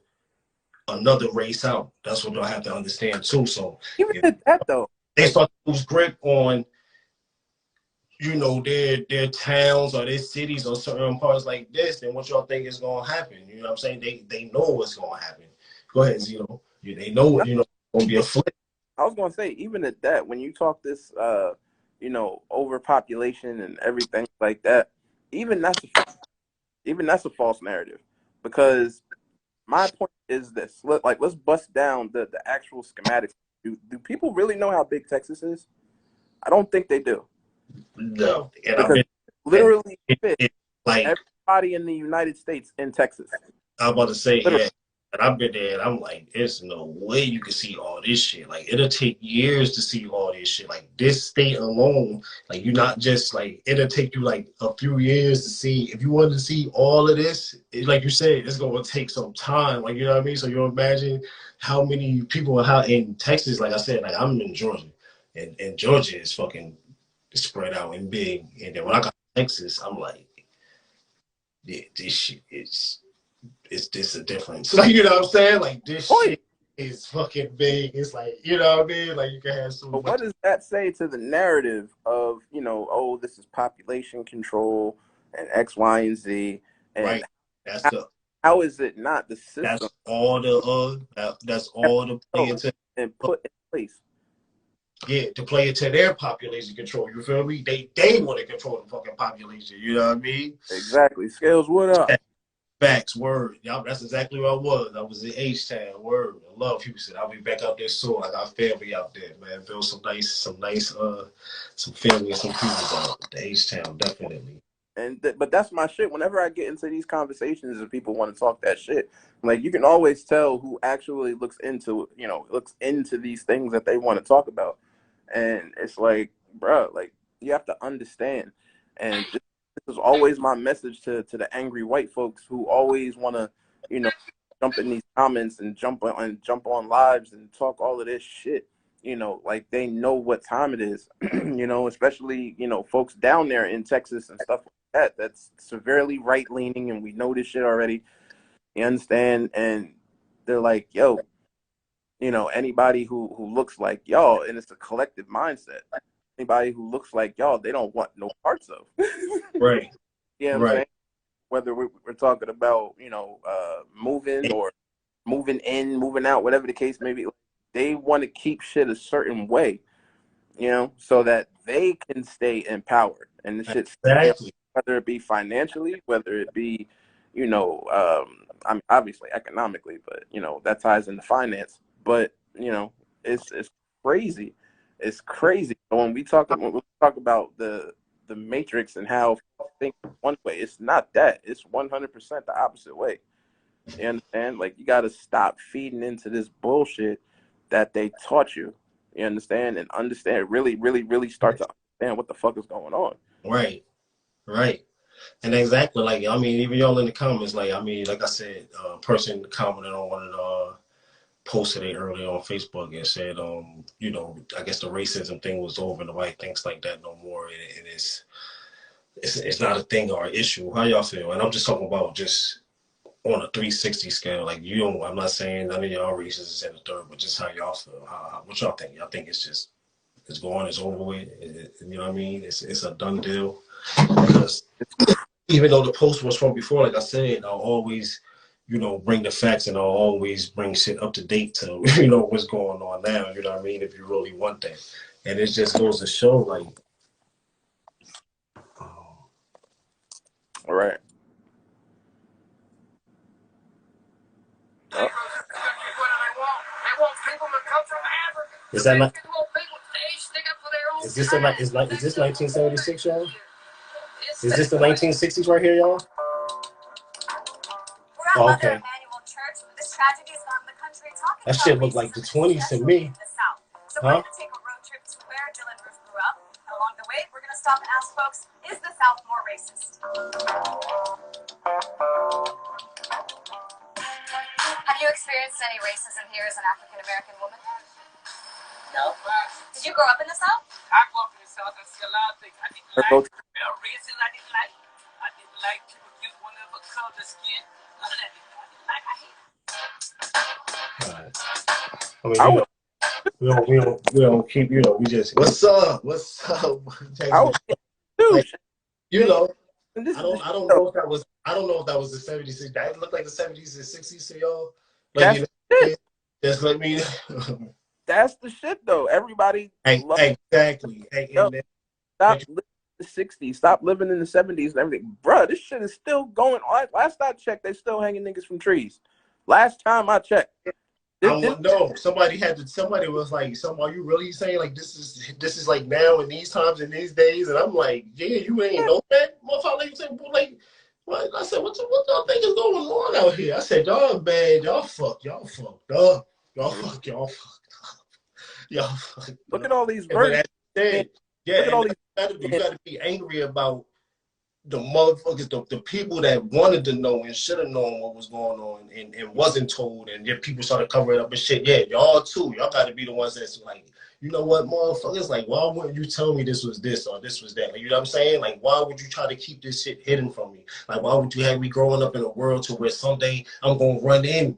another race out. That's what y'all have to understand too. So Even if at that though, they like, start to lose grip on their towns or their cities or certain parts like this, then what y'all think is gonna happen? You know what I'm saying? They know what's gonna happen. Go ahead, Zito. They know it's gonna be a flip. I was gonna say, even at that, when you talk this, overpopulation and everything like that, even that's a false narrative, because my point is this: let's bust down the actual schematics. Do people really know how big Texas is? I don't think they do, No, and I've because been and literally fit like everybody in the United States in Texas. I'm about to say, Literally. yeah. And I've been there, and I'm like, there's no way you can see all this shit. Like, it'll take years to see all this shit. Like, this state alone, like, you're not just like, it'll take you like a few years to see. If you wanted to see all of this, like you said, it's going to take some time. Like, you know what I mean? So you imagine how many people are how in Texas. Like I said, like I'm in Georgia, and Georgia is fucking spread out and big. And then when I got to Texas, I'm like, yeah, this shit is this a difference? Like, you know what I'm saying? Like, this Point. shit is fucking big. It's like, you know what I mean? Like, you can have so But much. what does that say to the narrative of, oh, this is population control and X, Y, and Z, and Right. That's how, the how is it not the system that's all that's all the play into and put in place? yeah, to play into their population control. You feel me? They want to control the fucking population. You know what I mean? Exactly. Scales, what up? Facts, word. Y'all, that's exactly where I was. I was in H-Town, word. I love Houston. I'll be back out there soon. I got family out there, man. Build some family and some people out the H-Town, definitely. But that's my shit. Whenever I get into these conversations and people want to talk that shit, like, you can always tell who actually looks into these things that they want to talk about. And it's like, bro, like, you have to understand. And this is always my message to the angry white folks who always want to, jump in these comments and jump on lives and talk all of this shit. Like, they know what time it is. Especially folks down there in Texas and stuff like that's severely right leaning, and we know this shit already. You understand? And they're like, yo, anybody who looks like y'all, and it's a collective mindset. Anybody who looks like y'all, they don't want no parts of. Right, You know what I'm right. saying? Whether we're talking about, moving or moving in, moving out, whatever the case may be, they want to keep shit a certain way, so that they can stay empowered. And the shit, Exactly. whether it be financially, whether it be, I mean, obviously economically, but that ties into finance. But it's crazy. It's crazy. When we talk about the matrix and how things one way, it's not that. It's 100% the opposite way. You understand? Like, you got to stop feeding into this bullshit that they taught you. You understand? And understand, really, really, really start to understand what the fuck is going on. Right, right. And exactly, like, I mean, even y'all in the comments, like, I mean, like I said, a person commented on one of the posted it earlier on Facebook and said, I guess the racism thing was over and nobody thinks like that no more. And it's not a thing or an issue. How y'all feel? And I'm just talking about just on a 360 scale. Like, I'm not saying none of y'all racists in the third, but just how y'all feel. What y'all think? Y'all think it's gone, it's over with? You know what I mean? It's a done deal. Because It's even though the post was from before, like I said, I'll always, bring the facts and I'll always bring shit up to date to, what's going on now. You know what I mean? If you really want that. And it just goes to show, like, All right. Oh. Is that not? Is this like? Is 1976, y'all? Is this the 1960s right here, y'all? Oh, okay. That shit looked like the 20s to me. Huh? Along the way, we're going to stop and ask folks, is the South more racist? Have you experienced any racism here as an African-American woman? No. Did you grow up in the South? I grew up in the South. I see a lot of things I didn't like. There are races I didn't like. I didn't like people just one of a color of skin. None of that I didn't like. I hate it. All right. I mean, we don't keep, we just, what's up? I was, dude, I don't know if that was the 70s. That looked like the 70s and 60s to y'all. Like, just let me. That's the shit, though. Everybody. Exactly. Stop living in the 60s. Stop living in the 70s and everything. Bruh, this shit is still going on. Last I checked, they still hanging niggas from trees. Last time I checked. No, somebody was like, are you really saying like this is like now in these times in these days? And I'm like, yeah, you ain't know that, motherfucker. Like, what? I said, what y'all think is going on out here? I said, y'all bad, y'all fucked up, y'all fucked up. Look at all these versions. Yeah, you gotta be angry about the motherfuckers, the people that wanted to know and should have known what was going on and wasn't told, and yet people started covering it up and shit. Yeah, y'all too. Y'all got to be the ones that's like, you know what, motherfuckers, like, why wouldn't you tell me this was this or this was that? Like, you know what I'm saying? Like, why would you try to keep this shit hidden from me? Like, why would you have me growing up in a world to where someday I'm going to run in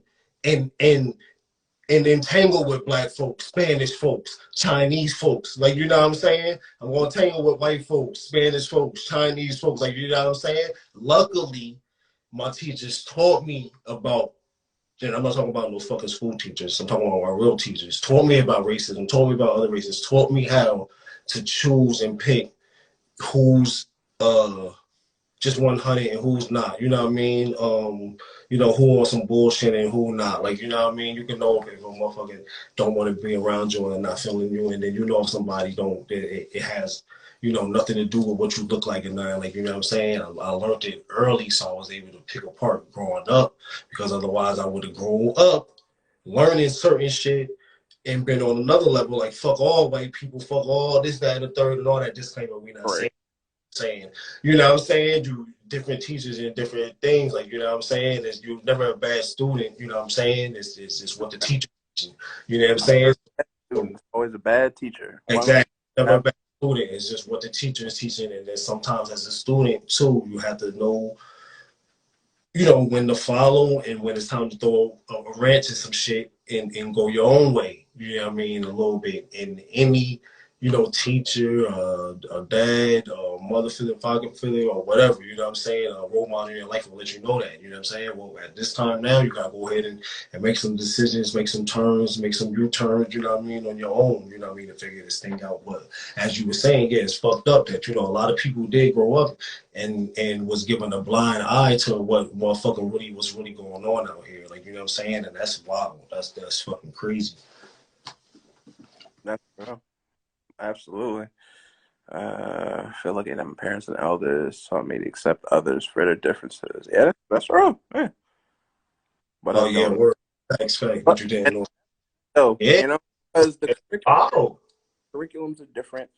and entangle with black folks, Spanish folks, Chinese folks. Like, you know what I'm saying? I'm going to tangle with white folks, Spanish folks, Chinese folks. Like, you know what I'm saying? Luckily, my teachers taught me about, and I'm not talking about no fucking school teachers. I'm talking about my real teachers. Taught me about racism, taught me about other races, taught me how to choose and pick who's just 100 and who's not, you know what I mean? Who on some bullshit and who not. Like, you know what I mean? You can know if a motherfucker don't want to be around you and not feeling you, and then if somebody don't, it has, nothing to do with what you look like and nothing. Like, you know what I'm saying? I learned it early, so I was able to pick apart growing up, because otherwise I would have grown up learning certain shit and been on another level, like fuck all white people, fuck all this, that, and the third, and all that disclaimer. We not saying, you know what I'm saying? You different teachers and different things, like, you know what I'm saying? You're never a bad student, you know what I'm saying? It's just what the teacher teaches, you know what I'm saying? It's always a bad teacher. Exactly. Never a bad student. It's just what the teacher is teaching, and then sometimes as a student too, you have to know, when to follow and when it's time to throw a wrench and some shit and go your own way. You know what I mean? A little bit. And any, teacher, a dad, a mother figure, father figure, or whatever, you know what I'm saying? A role model in your life will let you know that. You know what I'm saying? Well, at this time now, you got to go ahead and make some decisions, make some turns, make some U-turns, you know what I mean, on your own, you know what I mean, to figure this thing out. But as you were saying, yeah, it's fucked up that, a lot of people did grow up and was given a blind eye to what motherfucking was really going on out here. Like, you know what I'm saying? And that's wild. That's fucking crazy. That's real. Absolutely. I feel like my parents and elders taught me to accept others for their differences. Yeah, that's real. Yeah. But thanks, what you didn't know. So, because the curriculums are different.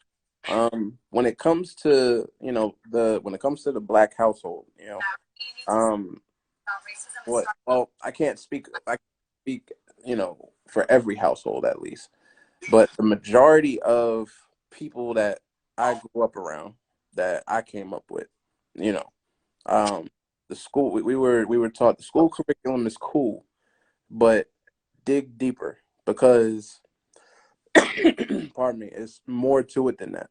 When it comes to the black household, I can't speak for every household at least, but the majority of people that I grew up around, that I came up with, the school we were taught the school curriculum is cool, but dig deeper, because pardon me, it's more to it than that.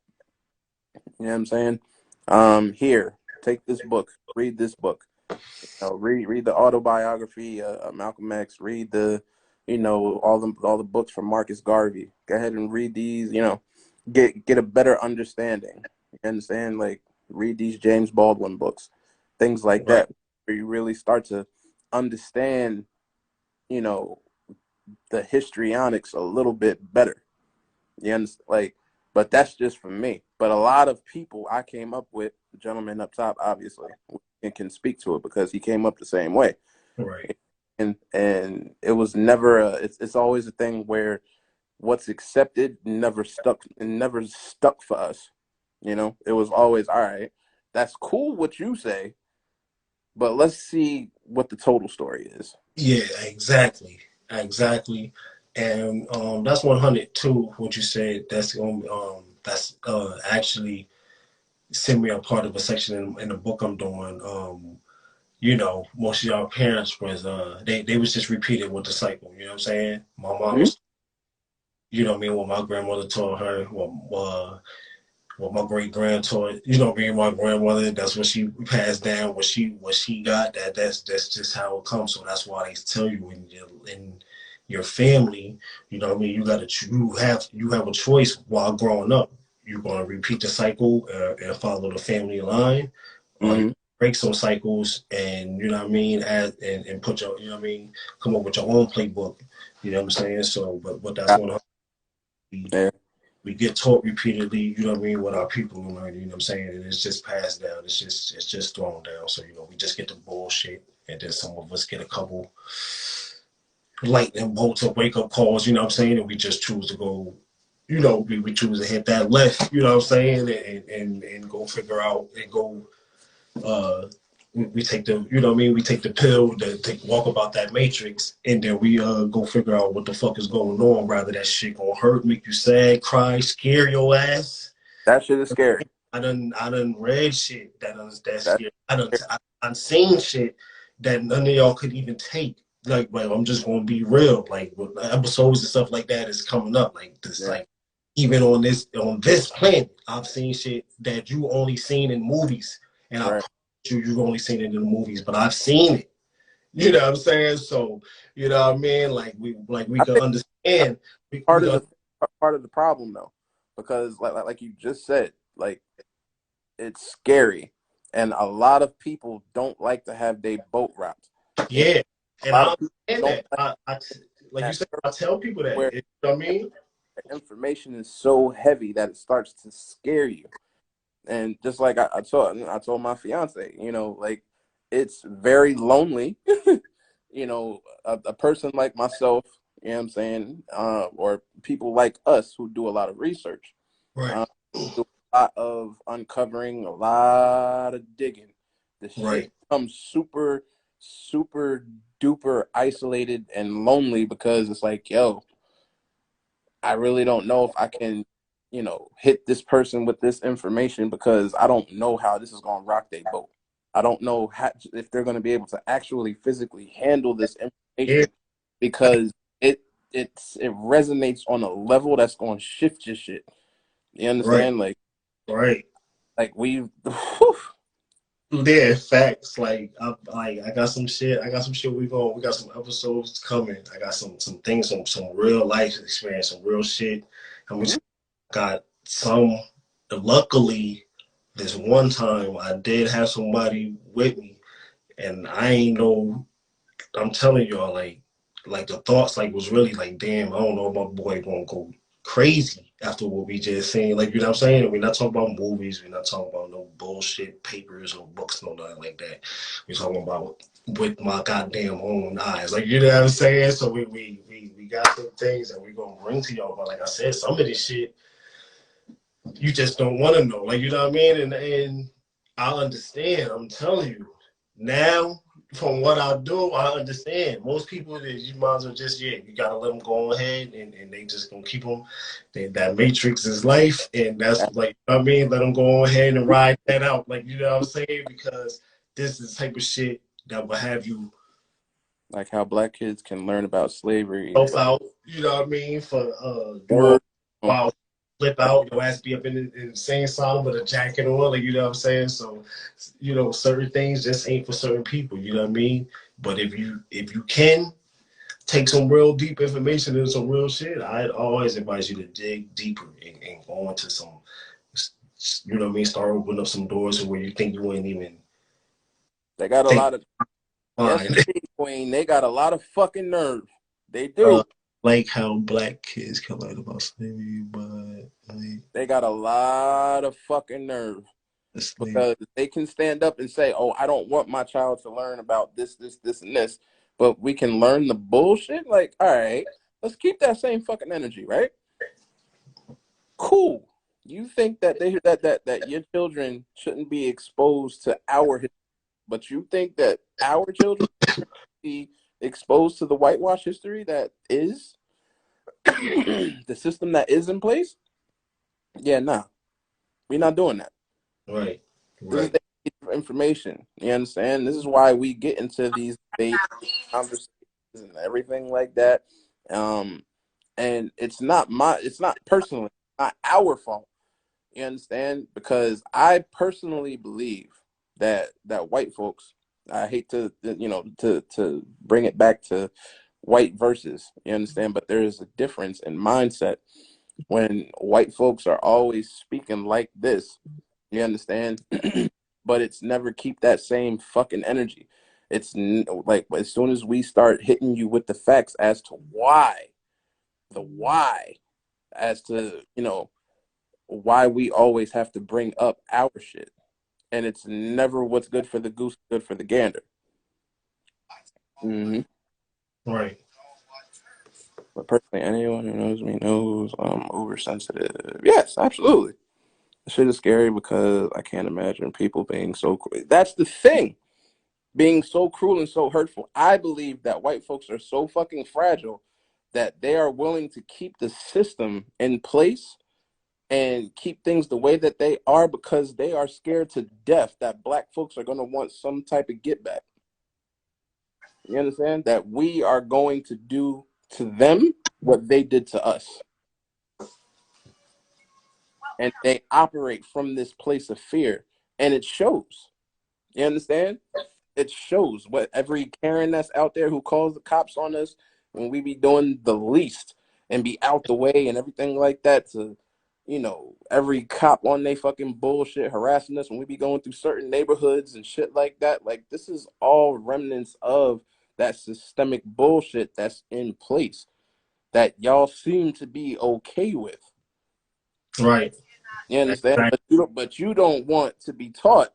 You know what I'm saying? Here, take this book, read this book. Read the autobiography of Malcolm X. Read the, all the books from Marcus Garvey. Go ahead and read these. Get a better understanding. You understand? Like, read these James Baldwin books, things like that, where you really start to understand, the histrionics a little bit better. You understand? Like, but that's just for me. But a lot of people I came up with, the gentleman up top, obviously, and can speak to it because he came up the same way. Right. And it was never it's always a thing where what's accepted never stuck for us. It was always, all right, that's cool what you say, but let's see what the total story is. Yeah, exactly. Exactly. And that's 100 too, what you said. That's actually send me a part of a section in the book I'm doing. Most of y'all parents was they was just repeating with the cycle, you know what I'm saying? My mom Mm-hmm. was, what I mean, what my grandmother taught her, what my great grand taught, my grandmother, that's what she passed down, what she got, that's just how it comes. So that's why they tell you in your family, you have a choice while growing up. You're gonna repeat the cycle and follow the family line, or you Mm-hmm. break some cycles and add and put your come up with your own playbook. You know what I'm saying? So but that's one Yeah. we get taught repeatedly, what our people learn, you know what I'm saying? And it's just passed down. It's just thrown down. So, we just get the bullshit. And then some of us get a couple lightning bolts or wake up calls, you know what I'm saying? And we just choose to go, we choose to hit that left, you know what I'm saying? And go figure out and go we take the we take the pill to walk about that matrix, and then we go figure out what the fuck is going on, rather that shit gonna hurt, make you sad, cry, scare your ass. That shit is scary. I done read shit that's That's scary. I done seen shit that none of y'all could even take. Like I'm just gonna be real. Like with episodes and stuff like that is coming up. Like this, yeah. like even on this planet, I've seen shit that you only seen in movies, and I Right. promise you've only seen it in the movies, but I've seen it. You know what I'm saying? So you know what I mean? Like we I can think understand. We part of can, the problem though, because like you just said, like, it's scary, and a lot of people don't like to have their boat rocked. And yeah, a and lot I of people understand don't that. like Like you that said, I tell people that. where You know what I mean? the information is so heavy that it starts to scare you. And just like I told my fiance, like, it's very lonely. A person like myself, you know what I'm saying, or people like us who do a lot of research, Right, do a lot of uncovering, a lot of digging. The shit right. becomes super, super duper isolated and lonely because it's like, yo, I really don't know if I can, hit this person with this information because I don't know how this is going to rock their boat. I don't know if they're going to be able to actually physically handle this Yeah, information because it resonates on a level that's going to shift your shit. You right, understand? right. We, Yeah, facts. I got some shit. I got some shit. We got some episodes coming. I got some things, some real life experience, some real shit. And we Mhm. got some. Luckily, this one time I did have somebody with me, and I ain't know. I'm telling y'all, like the thoughts, was really like, damn, I don't know if my boy gonna go crazy after what we just seen. Like, you know what I'm saying? We're not talking about movies. We're not talking about no bullshit papers or books, no nothing like that. We're talking about with my goddamn own eyes. Like, you know what I'm saying? So we got some things that we gonna bring to y'all. But like I said, some of this shit you just don't want to know. Like, you know what I mean? And I understand. I'm telling you now. From what I do, I understand. Most people, you might as well just, you gotta let them go ahead, and they just gonna keep them. That matrix is life, and that's like, you know what I mean, let them go ahead and ride that out. Like, you know what I'm saying? Because this is the type of shit that will have you Like how black kids can learn about slavery self out. You know what I mean? For or wild flip out, your ass be up in the insane asylum with a jacket on, like, you know what I'm saying? So, you know, certain things just ain't for certain people, you know what I mean? But if you can take some real deep information and some real shit, I'd always advise you to dig deeper and go into some, you know what I mean? Start opening up some doors where you think you ain't even They got a think. lot of, yes, Queen, they got a lot of fucking nerve. They do. Like how black kids come out about slavery, but like, they got a lot of fucking nerve because they can stand up and say, "Oh, I don't want my child to learn about this, this, this, and this," but we can learn the bullshit. Like, all right, let's keep that same fucking energy, right? Cool. You think that that your children shouldn't be exposed to our history, but you think that our children should be exposed to the whitewash history that is the system that is in place? Yeah, nah, we're not doing that. right. This is the age of information. You understand? This is why we get into these debates, conversations, and everything like that. And it's not personally, not our fault. You understand? Because I personally believe that white folks, I hate to to bring it back to white versus, you understand, but there is a difference in mindset when white folks are always speaking like this, you understand, but it's never keep that same fucking energy. It's like as soon as we start hitting you with the facts as to why, as to why we always have to bring up our shit, and it's never what's good for the goose, good for the gander. Right. But personally, anyone who knows me knows I'm oversensitive. Yes, absolutely. Shit is scary because I can't imagine people being so cruel. That's the thing. Being so cruel and so hurtful. I believe that white folks are so fucking fragile that they are willing to keep the system in place and keep things the way that they are because they are scared to death that black folks are going to want some type of get back. You understand? That we are going to do to them what they did to us. And they operate from this place of fear. And it shows. You understand? It shows. What every Karen that's out there who calls the cops on us when we be doing the least and be out the way and everything like that, to every cop on they fucking bullshit harassing us when we be going through certain neighborhoods and shit like that. Like, this is all remnants of that systemic bullshit that's in place that y'all seem to be okay with. Right. You understand? Right. But you don't want to be taught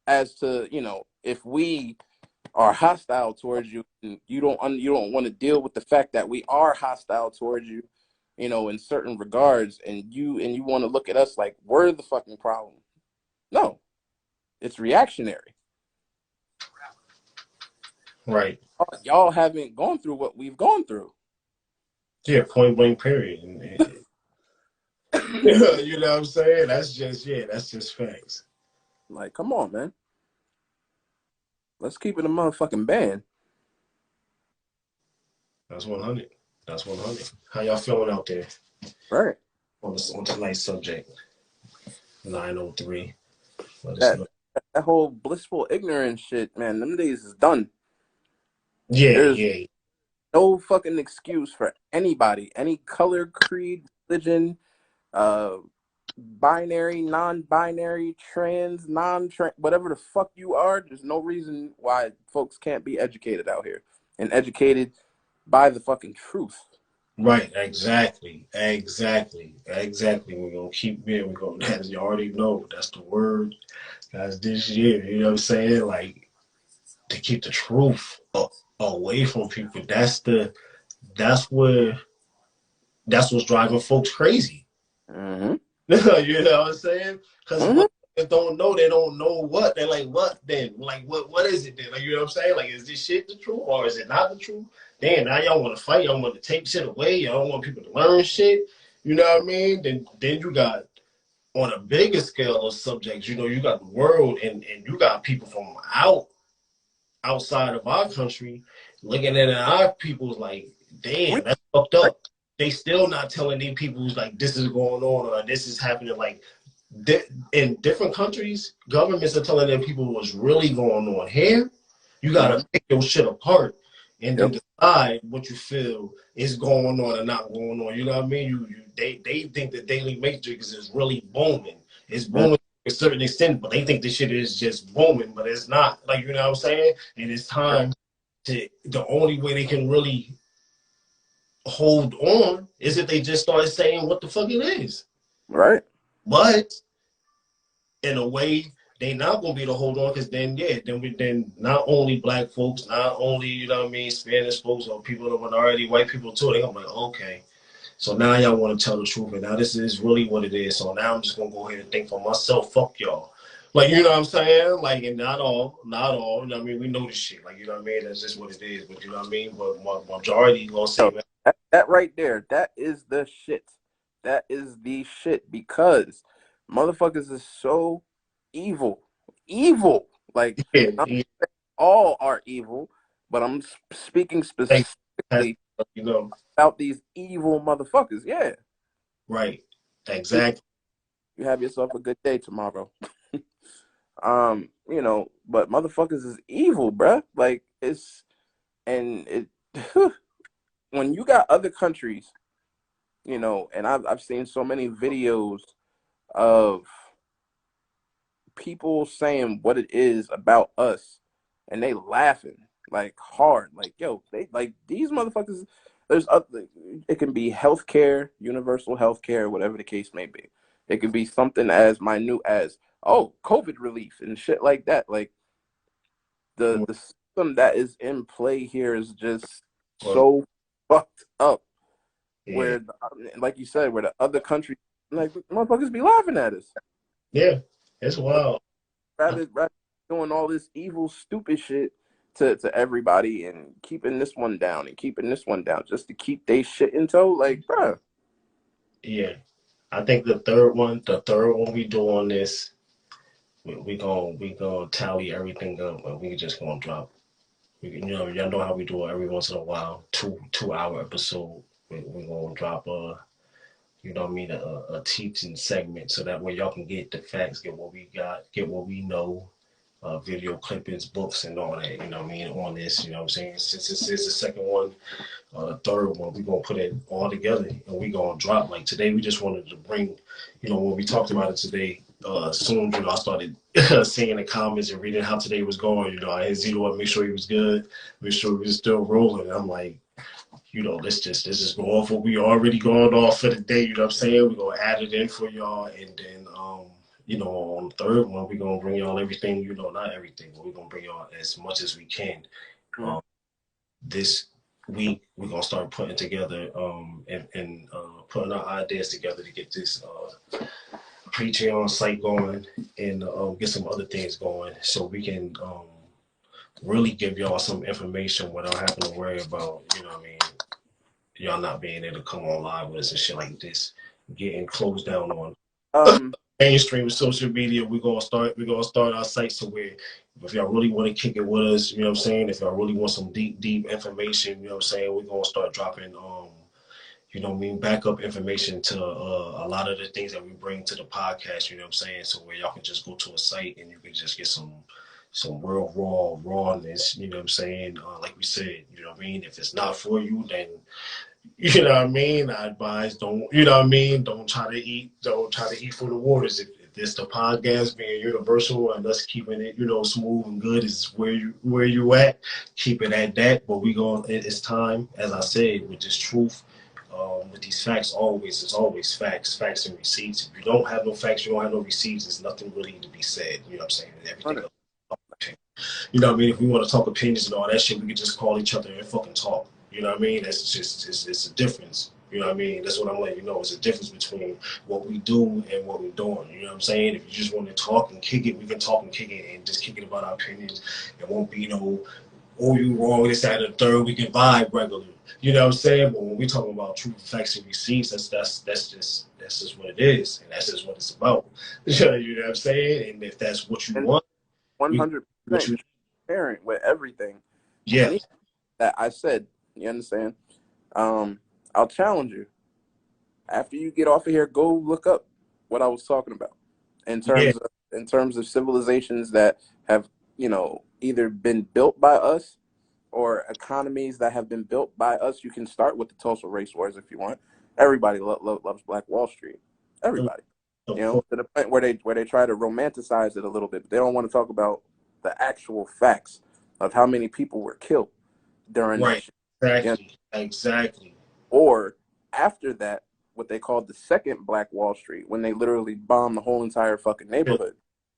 as to, if we are hostile towards you, and you don't want to deal with the fact that we are hostile towards you, in certain regards, and you want to look at us like we're the fucking problem. No, it's reactionary. Right. Y'all haven't gone through what we've gone through. Yeah, point blank period. You know what I'm saying? That's just facts. Like, come on, man. Let's keep it a motherfucking band. That's 100. That's 100. How y'all feeling out there? Right. On tonight's subject. 903. That whole blissful ignorance shit, man, them days is done. Yeah, There's yeah. no fucking excuse for anybody, any color, creed, religion, binary, non-binary, trans, non-trans, whatever the fuck you are. There's no reason why folks can't be educated out here and educated by the fucking truth. Right, exactly. We're gonna keep it. We're gonna, as you already know, that's the word, guys. This year, you know what I'm saying? Like, to keep the truth away from people. That's what's driving folks crazy. Mm-hmm. You know what I'm saying? Because Mm-hmm. they don't know. They don't know what. They're like, what then? Like, what is it then? Like, you know what I'm saying? Like, is this shit the truth or is it not the truth? Damn, now y'all want to fight. Y'all want to take shit away. Y'all don't want people to learn shit. You know what I mean? Then you got, on a bigger scale of subjects, you got the world and you got people from outside of our country looking at our people's like, damn, that's fucked up. they still not telling these people like this is going on or this is happening. Like in different countries, governments are telling their people what's really going on. Here, you gotta pick your shit apart and then decide what you feel is going on and not going on. You know what I mean? They think the Daily Matrix is really booming. It's booming to a certain extent, but they think this shit is just booming, but it's not. Like, you know what I'm saying? And it's time to, the only way they can really hold on is if they just start saying what the fuck it is. Right. But in a way, they not gonna be able to hold on because then not only black folks, not only, you know what I mean, Spanish folks or people of the minority, white people too, they gonna be like, okay. So now y'all want to tell the truth, and now this is really what it is. So now I'm just gonna go ahead and think for myself, fuck y'all. Like, you know what I'm saying? Like, and not all, you know what I mean? We know this shit. Like, you know what I mean? That's just what it is. But you know what I mean? But majority gonna say, that right there, that is the shit. That is the shit because motherfuckers is so evil. Evil. Like, yeah, all are evil, but I'm speaking specifically you know, about these evil motherfuckers. Yeah. right. Exactly. You have yourself a good day tomorrow. You know, but motherfuckers is evil, bruh. Like, and it when you got other countries, you know, and I've seen so many videos of people saying what it is about us, and they laughing like hard, like, yo, they like these motherfuckers. There's other, it can be healthcare, universal healthcare, whatever the case may be. It could be something as minute as, oh, COVID relief and shit like that. Like the system that is in play here is just so fucked up. Yeah. Where, like you said, where the other countries, like, motherfuckers be laughing at us. Yeah, it's wild. Rather doing all this evil, stupid shit to everybody and keeping this one down and keeping this one down just to keep they shit in tow. Like, bruh. Yeah. I think the third one we do on this, we gonna tally everything up and we just gonna drop. You know, y'all know how we do it every once in a while. 2 hour episode. We gonna drop you know what I mean, a teaching segment so that way y'all can get the facts, get what we got, get what we know, video clippings, books, and all that. You know what I mean, on this. You know what I'm saying? Since this is the second one. Third one, we're gonna put it all together and we gonna drop. Like today, we just wanted to bring, you know, when we talked about it today, soon, you know, I started seeing the comments and reading how today was going. You know, I had Zito up, make sure he was good, make sure he was still rolling. And I'm like, you know, let's just go off what we already going off for the day. You know what I'm saying? We're gonna add it in for y'all, and then you know, on the third one, we're gonna bring y'all everything, you know, not everything, but we're gonna bring y'all as much as we can. This week we're gonna start putting together and putting our ideas together to get this Patreon site going and get some other things going so we can really give y'all some information without having to worry about, you know what I mean, y'all not being able to come on live with us and shit like this, getting closed down on mainstream social media. We're gonna start our site so where if y'all really want to kick it with us, you know what I'm saying, if y'all really want some deep information, you know what I'm saying, we're gonna start dropping you know what I mean, backup information to a lot of the things that we bring to the podcast, you know what I'm saying, so where y'all can just go to a site and you can just get some real rawness, you know what I'm saying, like we said, you know what I mean, if it's not for you, then you know what I mean? I advise don't, you know what I mean? Don't try to eat for the waters. If this the podcast being universal and us keeping it, you know, smooth and good is where you at. Keep it at that. But it's time, as I said, with this truth, with these facts it's always facts and receipts. If you don't have no facts, you don't have no receipts, there's nothing really to be said. You know what I'm saying? And everything else. You know what I mean? If we want to talk opinions and all that shit, we could just call each other and fucking talk. You know what I mean? That's just, it's a difference. You know what I mean? That's what I'm letting you know. It's a difference between what we do and what we're doing. You know what I'm saying? If you just want to talk and kick it, we can talk and kick it and just kick it about our opinions. It won't be no, oh, you wrong, this, that, and the third. We can vibe regularly. You know what I'm saying? But when we talking about truth, facts, and receipts, that's just what it is. And that's just what it's about. You know what I'm saying? And if that's what you want, 100% transparent with everything. Yeah. Anything that I said, you understand? I'll challenge you. After you get off of here, go look up what I was talking about in Yeah, terms of civilizations that have, either been built by us or economies that have been built by us. You can start with the Tulsa race wars if you want. Everybody loves Black Wall Street. Everybody, of course. to the point where they try to romanticize it a little bit, but they don't want to talk about the actual facts of how many people were killed during that Right. shit. Exactly. Exactly. Or after that, what they called the second Black Wall Street, when they literally bombed the whole entire fucking neighborhood.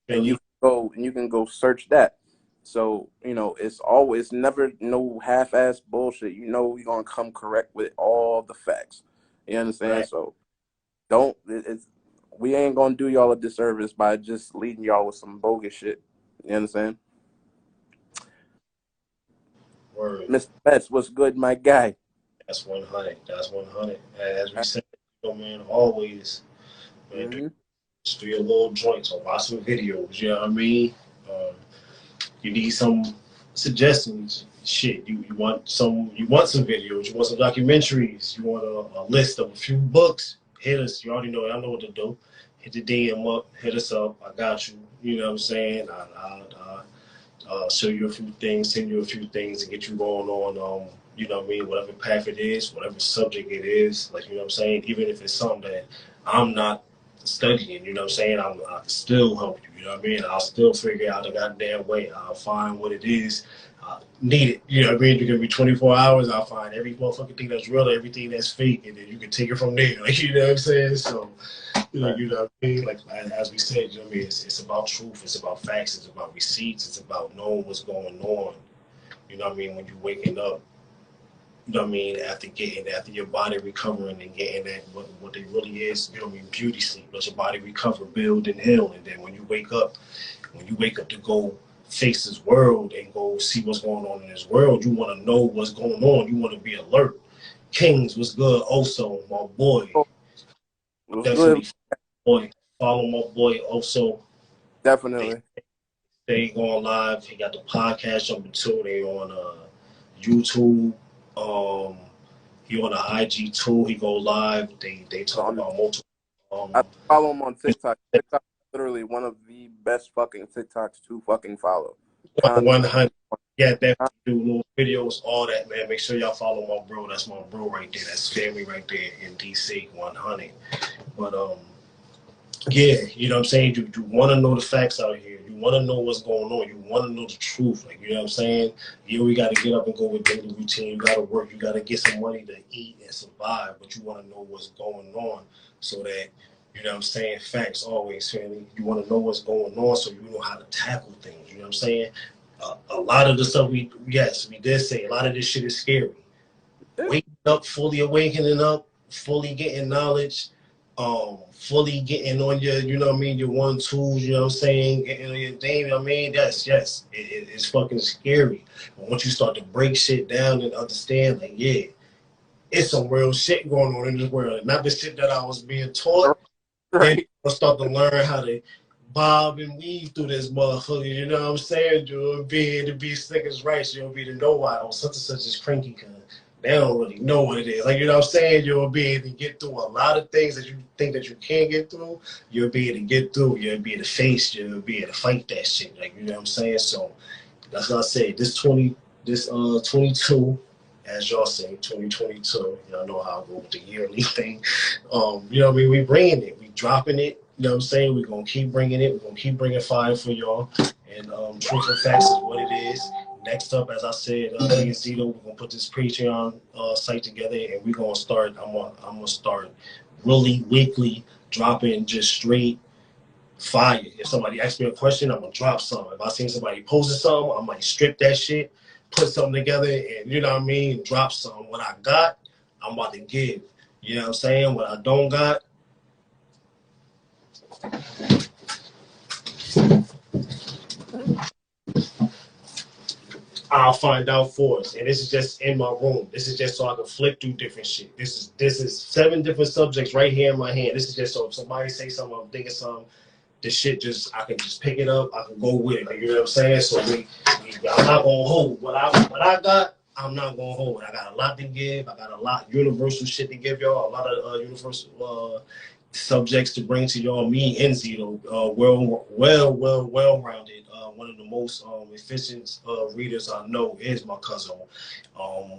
And you can go search that. So, it's never no half-ass bullshit. You're gonna come correct with all the facts. You understand? Right. So we ain't gonna do y'all a disservice by just leading y'all with some bogus shit. You understand? Word. Mr. Betts, what's good, my guy? That's 100. That's 100. As we said, man, always, man, Mm-hmm. just do your little joints or watch some videos. You know what I mean? Um, you need some suggestions. Shit, you want some videos. You want some documentaries. You want a list of a few books. Hit us. You already know. I know what to do. Hit the DM up. Hit us up. I got you. You know what I'm saying? Show you a few things, send you a few things, and get you going on, you know what I mean, whatever path it is, whatever subject it is, like, you know what I'm saying, even if it's something that I'm not studying, you know what I'm saying, I can still help you, you know what I mean, I'll still figure out the goddamn way, I'll find what it is, need it, you know what I mean, it's gonna be 24 hours, I'll find every motherfucking thing that's real, everything that's fake, and then you can take it from there, like, you know what I'm saying, so, Right. you know what I mean? Like as we said, you know what I mean? It's about truth, it's about facts, it's about receipts, it's about knowing what's going on. You know what I mean? When you waking up, you know what I mean, after your body recovering and getting that what it really is, you know what I mean, beauty sleep. Let your body recover, build and heal. And then when you wake up to go face this world and go see what's going on in this world, you wanna know what's going on. You wanna be alert. Kings, what's good? Also, my boy. Oh, what's good? Definitely boy. Follow my boy also. They Definitely. stay going live. He got the podcast jumping too. They on YouTube. Um, he on the IG too. He go live. They talk On about multiple. I follow him on TikTok. TikTok is literally one of the best fucking TikToks to fucking follow. Content. 100. Yeah, definitely do little videos, all that, man. Make sure y'all follow my bro. That's my bro right there. That's family right there in DC. 100. But yeah, you know what I'm saying? You want to know the facts out here. You want to know what's going on. You want to know the truth. Like, you know what I'm saying? Yeah, we got to get up and go with daily routine. You got to work. You got to get some money to eat and survive. But you want to know what's going on so that, you know what I'm saying? Facts always, family. You want to know what's going on so you know how to tackle things. You know what I'm saying? A lot of the stuff we did say, a lot of this shit is scary. Waking up, fully awakening up, fully getting knowledge, fully getting on your, you know what I mean, your one tools, you know what I'm saying, getting on your thing, you know what I mean, yes, it's fucking scary. But once you start to break shit down and understand, like, yeah, it's some real shit going on in this world. Not the shit that I was being taught, then Right. you'll start to learn how to bob and weave through this motherfucker, you know what I'm saying? You'll be to be slick as rice, you'll be to know why, oh, such and such is cranky, cuz they don't really know what it is. Like, you know what I'm saying? You'll be able to get through a lot of things that you think that you can't get through. You'll be able to get through. You'll be able to face. You'll be able to fight that shit. Like, you know what I'm saying? So that's what I say. This 22, as y'all say, 2022. Y'all know how I go with the yearly thing. You know what I mean? We bringing it. We dropping it. You know what I'm saying? We're gonna keep bringing it. We're gonna keep bringing fire for y'all. And truth and facts is what it is. Next up, as I said, me and Zito, we're gonna put this Patreon site together, and we're gonna start. I'm gonna start really weekly dropping just straight fire. If somebody asks me a question, I'm gonna drop something. If I see somebody posting something, I might strip that shit, put something together, and you know what I mean, drop something. What I got, I'm about to give. You know what I'm saying? What I don't got, I'll find out for us. And this is just in my room. This is just so I can flip through different shit. This is 7 different subjects right here in my hand. This is just so if somebody say something, I'm thinking something, this shit just I can just pick it up, I can go with it. Like, you know what I'm saying? So I'm not gonna hold what I got. I'm not gonna hold it. I got a lot to give. I got a lot universal shit to give y'all. A lot of universal subjects to bring to y'all. Me and Zito, well-rounded. One of the most efficient readers I know is my cousin.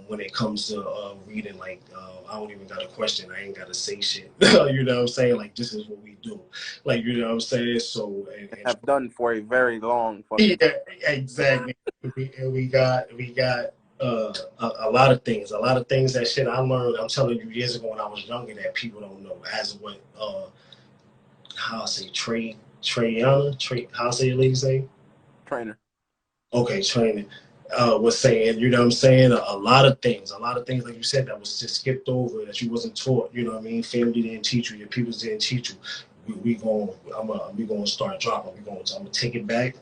When it comes to reading, like I don't even got a question. I ain't got to say shit. You know what I'm saying? Like this is what we do. Like you know what I'm saying? So and Have done for a very long fucking yeah, time. exactly. We got a lot of things, that shit I learned. I'm telling you, years ago when I was younger, that people don't know. As what how I say how I say your lady say? Trainer. Okay, training. Was saying, you know what I'm saying? A lot of things, like you said, that was just skipped over, that you wasn't taught. You know what I mean? Family didn't teach you, your people didn't teach you. We gonna start dropping. I'm gonna take it back.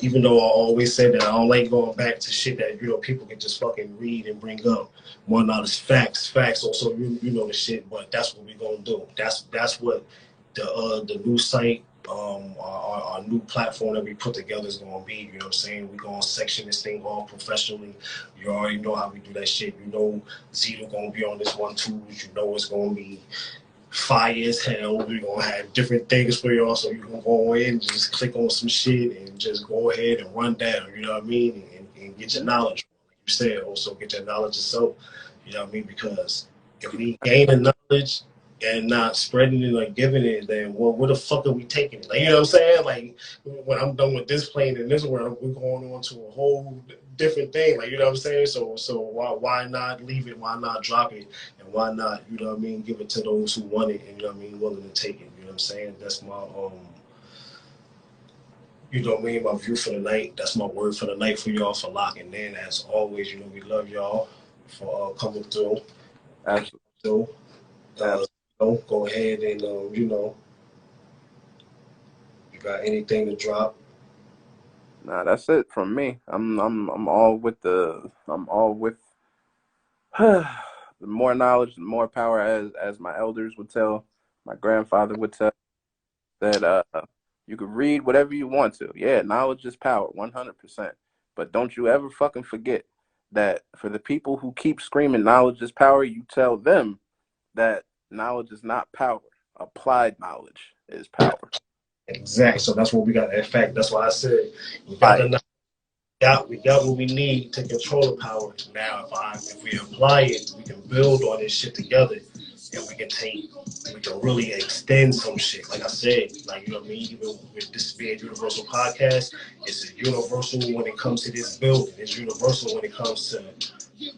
Even though I always say that I don't like going back to shit that people can just fucking read and bring up. One not is facts. Also, you know the shit, but that's what we gonna do. That's what the new site, our new platform that we put together is gonna be. You know what I'm saying? We gonna section this thing all professionally. You already know how we do that shit. You know Zito gonna be on this one too. You know it's gonna be fire as hell. We're gonna have different things for y'all, so you can go in and just click on some shit and just go ahead and run down. You know what I mean? And get your knowledge. Like you said, also get your knowledge yourself. You know what I mean? Because if we gain the knowledge and not spreading it or giving it, then where the fuck are we taking it? Like, you know what I'm saying? Like when I'm done with this plane in this world, we're going on to a whole different thing. Like you know what I'm saying? So why not leave it? Why not drop it? And why not, you know what I mean, give it to those who want it and you know what I mean, willing to take it. You know what I'm saying? That's my you know what I mean, my view for the night. That's my word for the night for y'all for locking in. As always, you know, we love y'all for coming through. Absolutely. So go ahead and you got anything to drop. Nah, that's it from me. I'm all with the the more knowledge, the more power, as my elders would tell, my grandfather would tell, that you could read whatever you want to. Yeah, knowledge is power, 100%. But don't you ever fucking forget that for the people who keep screaming knowledge is power, you tell them that knowledge is not power. Applied knowledge is power. Exactly. So that's what we got. In fact, that's why I said we got the we got what we need to control the power. Now, if we apply it, we can build on this shit together, and we can really extend some shit. Like I said, like you know what I mean. Even with this being a universal podcast, it's universal when it comes to this building. It's universal when it comes to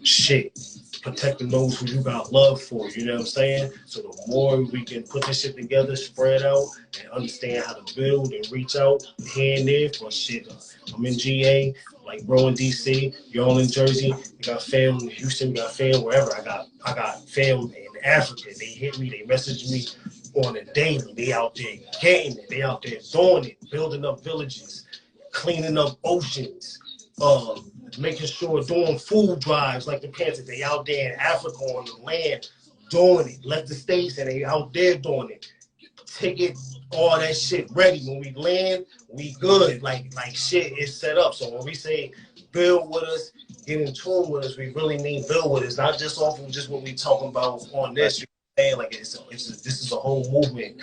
shit. Protecting those who you got love for, you know what I'm saying? So the more we can put this shit together, spread out, and understand how to build and reach out here and there for shit. I'm in GA, like bro in DC, you're all in Jersey, you got fam in Houston, you got fam wherever. I got fam in Africa. They hit me, they message me on a daily. They out there getting it, they out there doing it, building up villages, cleaning up oceans, making sure doing food drives like the Panthers. They out there in Africa on the land doing it. Left the States and they out there doing it. Ticket, all that shit ready. When we land, we good. Like shit is set up. So when we say build with us, get in tune with us, we really mean build with us. Not just off of just what we talking about on this. You know, saying like this is a whole movement.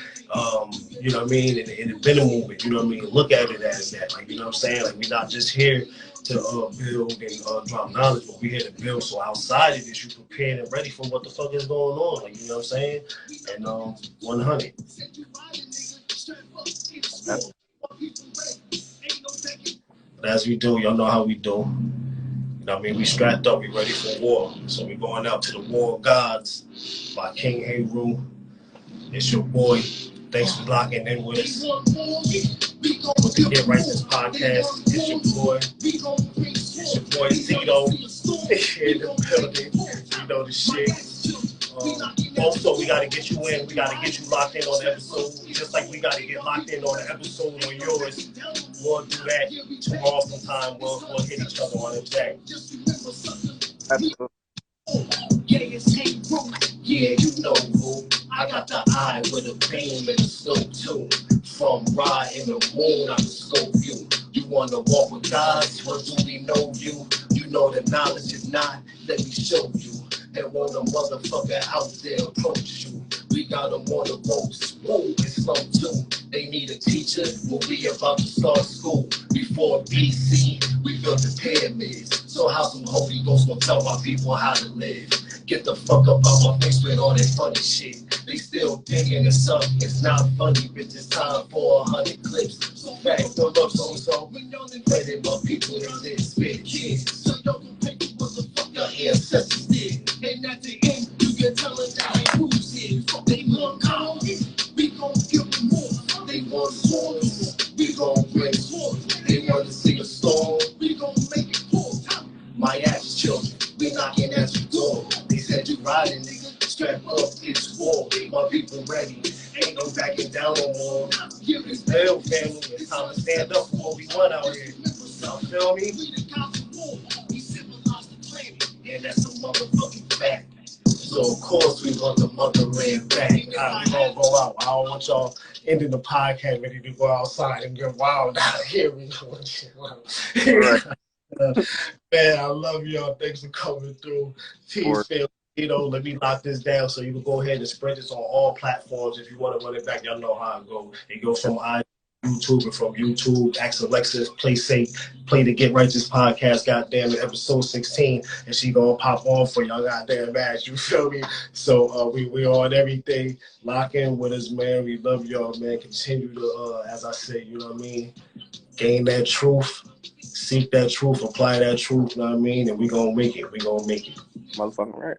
You know what I mean? And it's been a movement. You know what I mean? Look at it as that. Like you know what I'm saying? Like we're not just here to build and drop knowledge, but we're here to build. So outside of this, you prepared and ready for what the fuck is going on. Like you know what I'm saying? And 100. But as we do, y'all know how we do. You know what I mean? We strapped up, we ready for war. So we going out to the War of Gods by King Heru. It's your boy. Thanks for locking in with us. With the Get Right This podcast, it's your boy. It's your boy Zito. In the building. You know the shit. Also, we got to get you in. We got to get you locked in on the episode. Just like we got to get locked in on the episode on yours. We'll do that tomorrow sometime. We'll hit each other on the jack. Absolutely. Yeah, you know who. I got the eye with a beam and a scope too. From ride in the moon, I can scope you. You wanna walk with gods? Well, do we know you? You know that knowledge is not, let me show you. And want a motherfucker out there approach you. We got them on the ropes, move and slow too. They need a teacher when we about to start school. Before BC, we built the pyramids. So how some Holy Ghost gonna tell my people how to live? Get the fuck up out my face with all that funny shit. They still thinking it's up, it's not funny, bitch. It's time for 100 clips. So fact, don't look so credit my people that did spit kids. So y'all can pick what the fuck your ancestors did. And at the end, you can tell us how they moves it. They want colonies, we gon' give them more. They want swords, we gon' bring swords. They want to sing a song, we gon' make it pour. My ass children, we knocking at your door. They said you riding, nigga, strap up, it's war. My people ready, ain't no backing down no more. It's real family, it's time to stand up for what we want out here. Y'all feel me? And that's a motherfucking fact. So of course we want the motherland back. Alright, we gonna go out. I don't want y'all ending the podcast ready to go outside and get wild out here. We going right. Man, I love y'all. Thanks for coming through. Peace, family. You know, let me lock this down so you can go ahead and spread this on all platforms. If you want to run it back, y'all know how it goes. It goes from YouTube, and from YouTube, ask Alexa, play the Get Righteous podcast, goddamn it, episode 16, and she gonna pop on for y'all goddamn ass, you feel me? So we on everything. Lock in with us, man. We love y'all, man. Continue to, as I said, you know what I mean? Gain that truth, seek that truth, apply that truth, you know what I mean? And we gonna make it. We gonna make it. Motherfucking right.